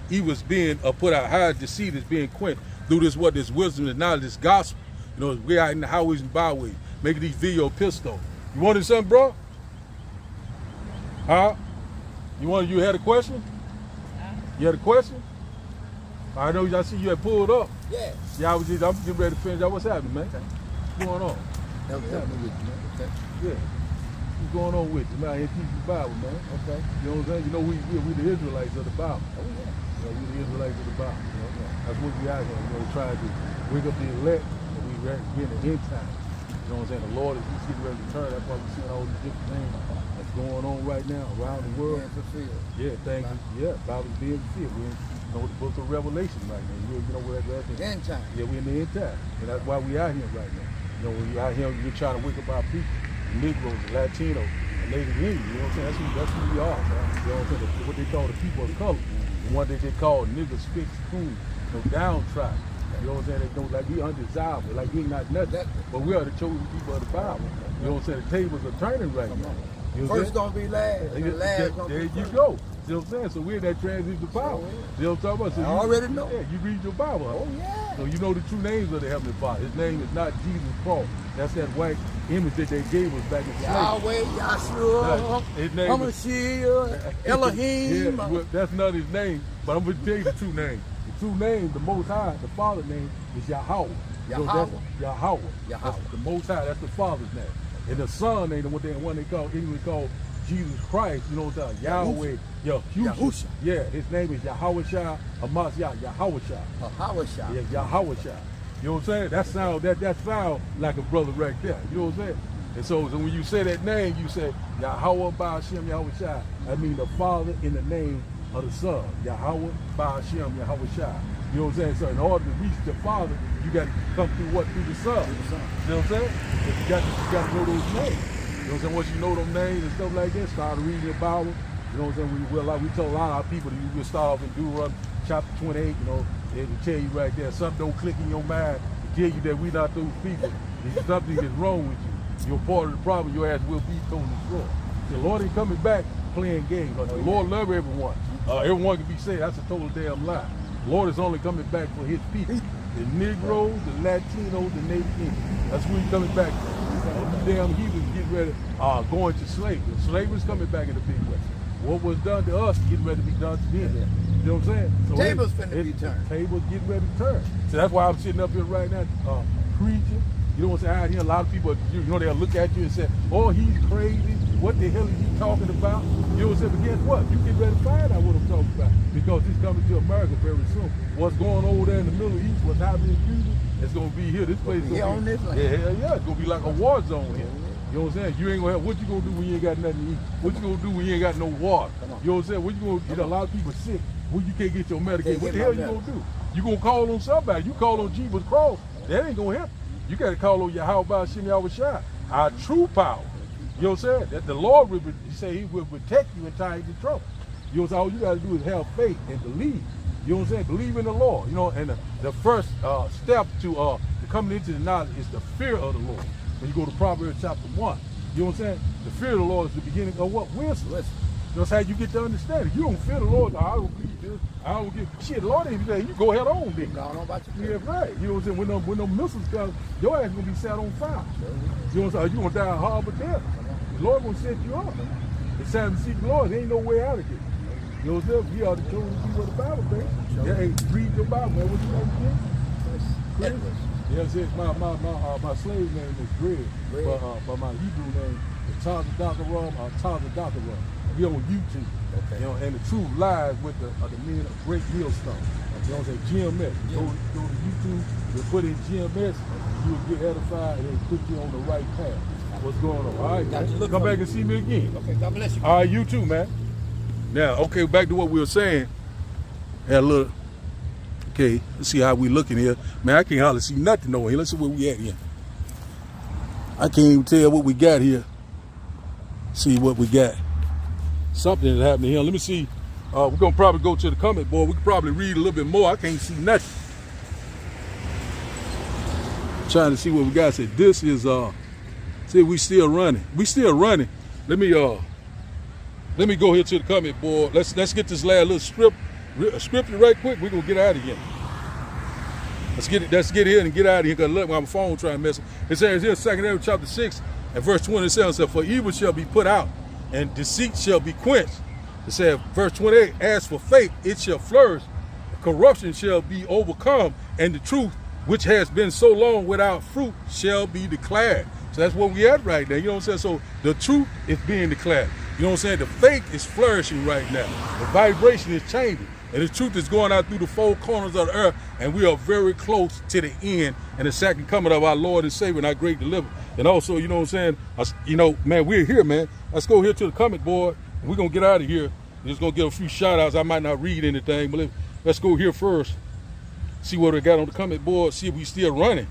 evil is being put out? How is deceit is being quenched? Through this wisdom and knowledge, this gospel. You know, we're out in the highways and byways, making these video pistols. You wanted something, bro? Huh? You had a question? You had a question? I know I see you had pulled up. Yeah. Yeah, I'm getting ready to finish. What's happening, man? What's going on? What's happening with you, man? Okay. Yeah. What's going on with you? Man, here teaching the Bible, man. Okay. You know what I'm saying? You know, we the Israelites of the Bible. Oh, yeah. You know, we the Israelites of the Bible. You know, that's what we out here, you know, trying to wake up the elect, and we getting the end time. You know what I'm saying? The Lord is he's getting ready to turn. That's why we're seeing all these different things that's going on right now around the world. Being fulfilled. Yeah, thank you. Yeah, Bible's being fulfilled. We're in the book of Revelation right now. You know where that's at. End time. Yeah, we're in the end time. And that's why we out here right now. You know, when you're out here, you're trying to wake up our people, the Negroes, the Latinos, the Native Indians. You know what I'm saying? That's who we are, man. You know what I'm saying? What they call the people of color. The one that they call niggas, spicks, coons, downtrodden. You know what I'm saying? They don't like we undesirable, like we not nothing. But we are the chosen people of the Bible. You know what I'm saying? The tables are turning right now. You know First gonna be last, and last gonna there be you first. go. See what I'm saying? So we're in that transition to power. See what I'm talking about? So I already know. Yeah, you read your Bible. Huh? Oh, yeah. So you know the true names of the Heavenly Father. His name is not Jesus Christ. That's that white image that they gave us back in slavery. Yahweh, Yahshua, His name Hamashiach, Elohim. Yeah, well, that's not his name, but I'm going to tell you the true name. The true name, the Most High, the Father's name is Yahweh. Yahweh. Yahweh. Yahweh. That's the Most High, that's the Father's name. And the Son name, what they call, English called Jesus Christ, you know what I'm saying? Yahweh, Yahusha. Yeah, his name is Yahushua, Hamashiach, Yahushua. Hawashah. Yeah, Yahushua. You know what I'm saying? That sound like a brother right there. You know what I'm saying? And so when you say that name, you say Yahweh Ba'ashem Yahushua. I mean the Father in the name of the Son. Yahweh Ba'ashem Yahushua. You know what I'm saying? So in order to reach the Father, you got to come through what? Through the Son. You know what I'm saying? But you got to know those names. You know what I'm saying? Once you know them names and stuff like that, start reading your Bible. You know what I'm saying? We tell a lot of our people that you will start off in Deuteronomy chapter 28, you know, they will tell you right there, something don't click in your mind to tell you that we're not those people. If something is wrong with you, you're part of the problem, your ass will be totally destroyed. The Lord ain't coming back playing games. The Lord love everyone. Everyone can be saved. That's a total damn lie. The Lord is only coming back for his people. The Negroes, the Latinos, the Native Indians. That's where he's coming back from. The damn heathens getting ready, going to slavery. Slavery's coming back in a big way. What was done to us getting ready to be done to them. You know what I'm saying? So Tables finna be turned. Tables getting ready to turn. So that's why I'm sitting up here right now preaching. You know what I'm saying? Out here, a lot of people, you know, they'll look at you and say, oh, he's crazy. What the hell is he talking about? You know what I'm saying? But guess what? You get ready to find out what I'm talking about. Because he's coming to America very soon. What's going on over there in the Middle East, what's happening in Cuba, it's going to be here. This place is going to be, yeah, it's going to be like a war zone here. You know what I'm saying? You ain't gonna have, what you gonna do when you ain't got nothing to eat? What you gonna do when you ain't got no water? You know what I'm saying? What you gonna get? A lot of people sick when you can't get your medication. What the hell you gonna do? You gonna call on somebody? You call on Jesus Christ? That ain't gonna help. You gotta call on Yahweh Ba'ashem Yahushua, our true power. You know what I'm saying? That the Lord will, he say he will protect you in times of trouble. You know what I'm saying? All you gotta do is have faith and believe. You know what I'm saying? Believe in the Lord. You know, and the first step to coming into the knowledge is the fear of the Lord. When you go to Proverbs chapter 1, you know what I'm saying? The fear of the Lord is the beginning of what? Wisdom. That's how you get to understand it. You don't fear the Lord, I don't believe this, I don't get shit. The Lord ain't saying, you go ahead on then. Go on about your Yeah, right. You know what I'm saying? When them missiles come, your ass gonna be set on fire. You know what I'm saying? You gonna die a horrible death. The Lord gonna set you up. It's time to seek the Lord. There ain't no way out of here. You know what I'm saying? We are the chosen people of the Bible, man. Yeah, hey, read your Bible, man. What's your name again? Chris? Yes, my slave name is Greg, but my Hebrew name is Taza Dr. Rum. We on YouTube. Okay. You know, and the truth lies with the men of Great Millstone. You know what I'm saying? GMS. Yeah. Go to YouTube, you put in GMS, you'll get edified and it'll put you on the right path. What's going on? All right, man. Come back and see me again. Okay, God bless you. All right, you too, man. Now, okay, back to what we were saying. Had a little. Okay, let's see how we looking here. Man, I can't hardly see nothing over here. Let's see where we at here. I can't even tell what we got here. see what we got. Something is happening here. Let me see. We're gonna probably go to the comment board. We can probably read a little bit more. I can't see nothing. Trying to see what we got. Said this is see, we still running. We still running. Let me go here to the comment board. Let's get this last little scripture right quick. We're gonna get out of here. Let's get here and get out of here, because look, my phone trying to mess up. It says here, 2 Samuel chapter 6 and verse 27 says, for evil shall be put out, and deceit shall be quenched. It says, verse 28, as for faith, it shall flourish, corruption shall be overcome, and the truth, which has been so long without fruit, shall be declared. So that's where we at right now. You know what I'm saying? So the truth is being declared. You know what I'm saying? The faith is flourishing right now. The vibration is changing. And the truth is going out through the four corners of the earth, and we are very close to the end and the second coming of our Lord and Savior and our great deliverer. And also, you know what I'm saying? You know, man, we're here, man. Let's go here to the comment board, and we're going to get out of here. We're just going to give a few shout-outs. I might not read anything, but let's go here first. See what we got on the comment board, see if we still running.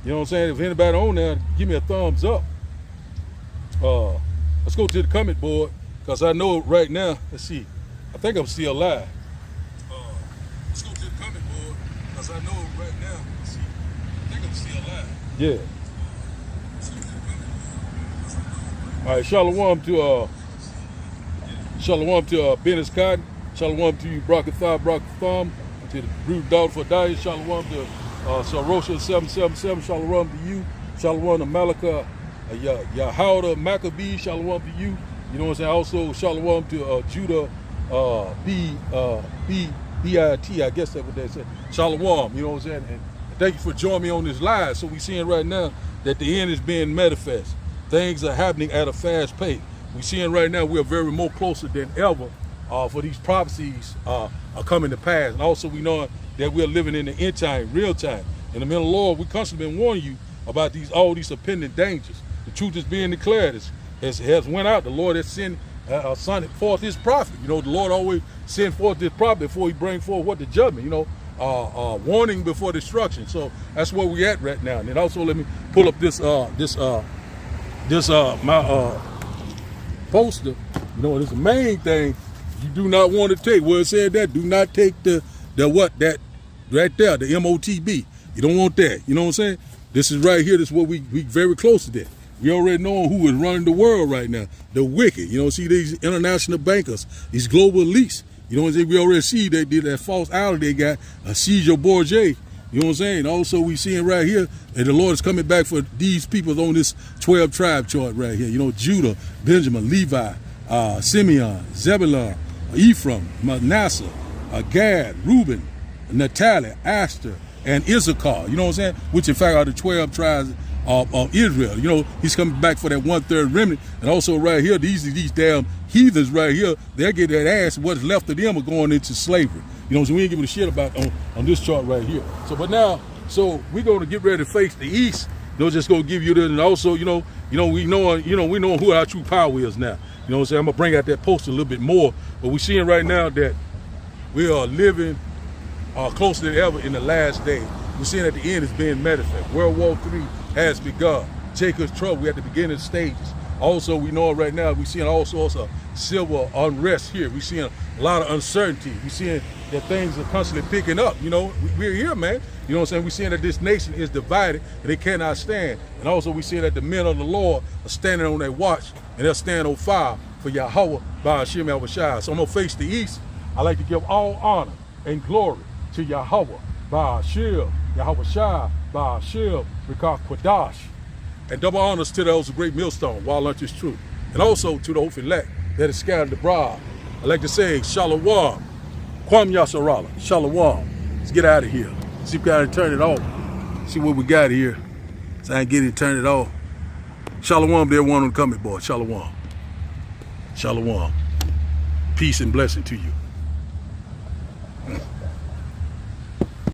You know what I'm saying? If anybody on there, give me a thumbs up. Let's go to the comment board, because I know right now, let's see, I think I'm still live. Let's go to the comment board, because I know right now, let's see, I think I'm still live. Yeah. All right, shalom to Bennis Cotton, shalom to you, Brock-a-Thumb, to the Brood Dog for Diet, shalom to Sarosha 777, shalom to you, shalom to Malika, Yahauda Maccabee, shalom to you. You know what I'm saying? Also, shalom to Judah B-I-T, I guess that's what they said. Shalom, you know what I'm saying? And thank you for joining me on this live. So we're seeing right now that the end is being manifest. Things are happening at a fast pace. We're seeing right now we're very more closer than ever for these prophecies are coming to pass. And also we know that we're living in the end time, real time. In the middle of the Lord, we constantly been warning you about all these impending dangers. The truth is being declared. Has went out. The Lord has sent forth his prophet. You know, the Lord always send forth his prophet before he bring forth what the judgment, you know, warning before destruction. So that's where we at right now. And then also let me pull up this my poster. You know, this is the main thing you do not want to take. Well, it said that do not take the what, that right there, the MOTB. You don't want that. You know what I'm saying? This is right here. This is what we very close to that. We already know who is running the world right now. The wicked. You know, see these international bankers, these global elites. You know what I'm saying? We already see they did that false idol they got, Caesar Borgia. You know what I'm saying? Also, we seeing right here that the Lord is coming back for these people on this 12 tribe chart right here. You know, Judah, Benjamin, Levi, Simeon, Zebulun, Ephraim, Manasseh, Gad, Reuben, Naphtali, Asher, and Issachar. You know what I'm saying? Which in fact are the 12 tribes of Israel. You know, he's coming back for that 1/3 remnant. And also right here, these damn heathens right here, they'll get that ass. What's left of them are going into slavery. You know, so we ain't giving a shit about on this chart right here. So, but now, so we're going to get ready to face the East. They're just going to give you this, and also, we know who our true power is now. You know what I'm saying? I'm gonna bring out that post a little bit more, but we're seeing right now that we are living closer than ever in the last day. We're seeing that the end is being manifest. World War III has begun. Jacob's trouble, we're at the beginning stages. Also, we know right now, we're seeing all sorts of civil unrest here. We're seeing a lot of uncertainty. We're seeing that things are constantly picking up. You know, we're here, man. You know what I'm saying? We're seeing that this nation is divided and they cannot stand. And also we're seeing that the men of the Lord are standing on their watch and they'll stand on fire for Yahweh by Hashem Yahushua. So I'm gonna face the East. I like to give all honor and glory to Yahweh by Hashem Yahushua by Hashem Rikah Quadash. And double honors to those great millstone, while lunch is true. And also to the hopeful elect that is scattered abroad. I like to say, Shalom, Kwam Yasharala, Shalom. Let's get out of here. See if we got to turn it off. See what we got here. So I can get it, turn it off. Shalom, there one on the comment board. Shalom. Shalom. Peace and blessing to you.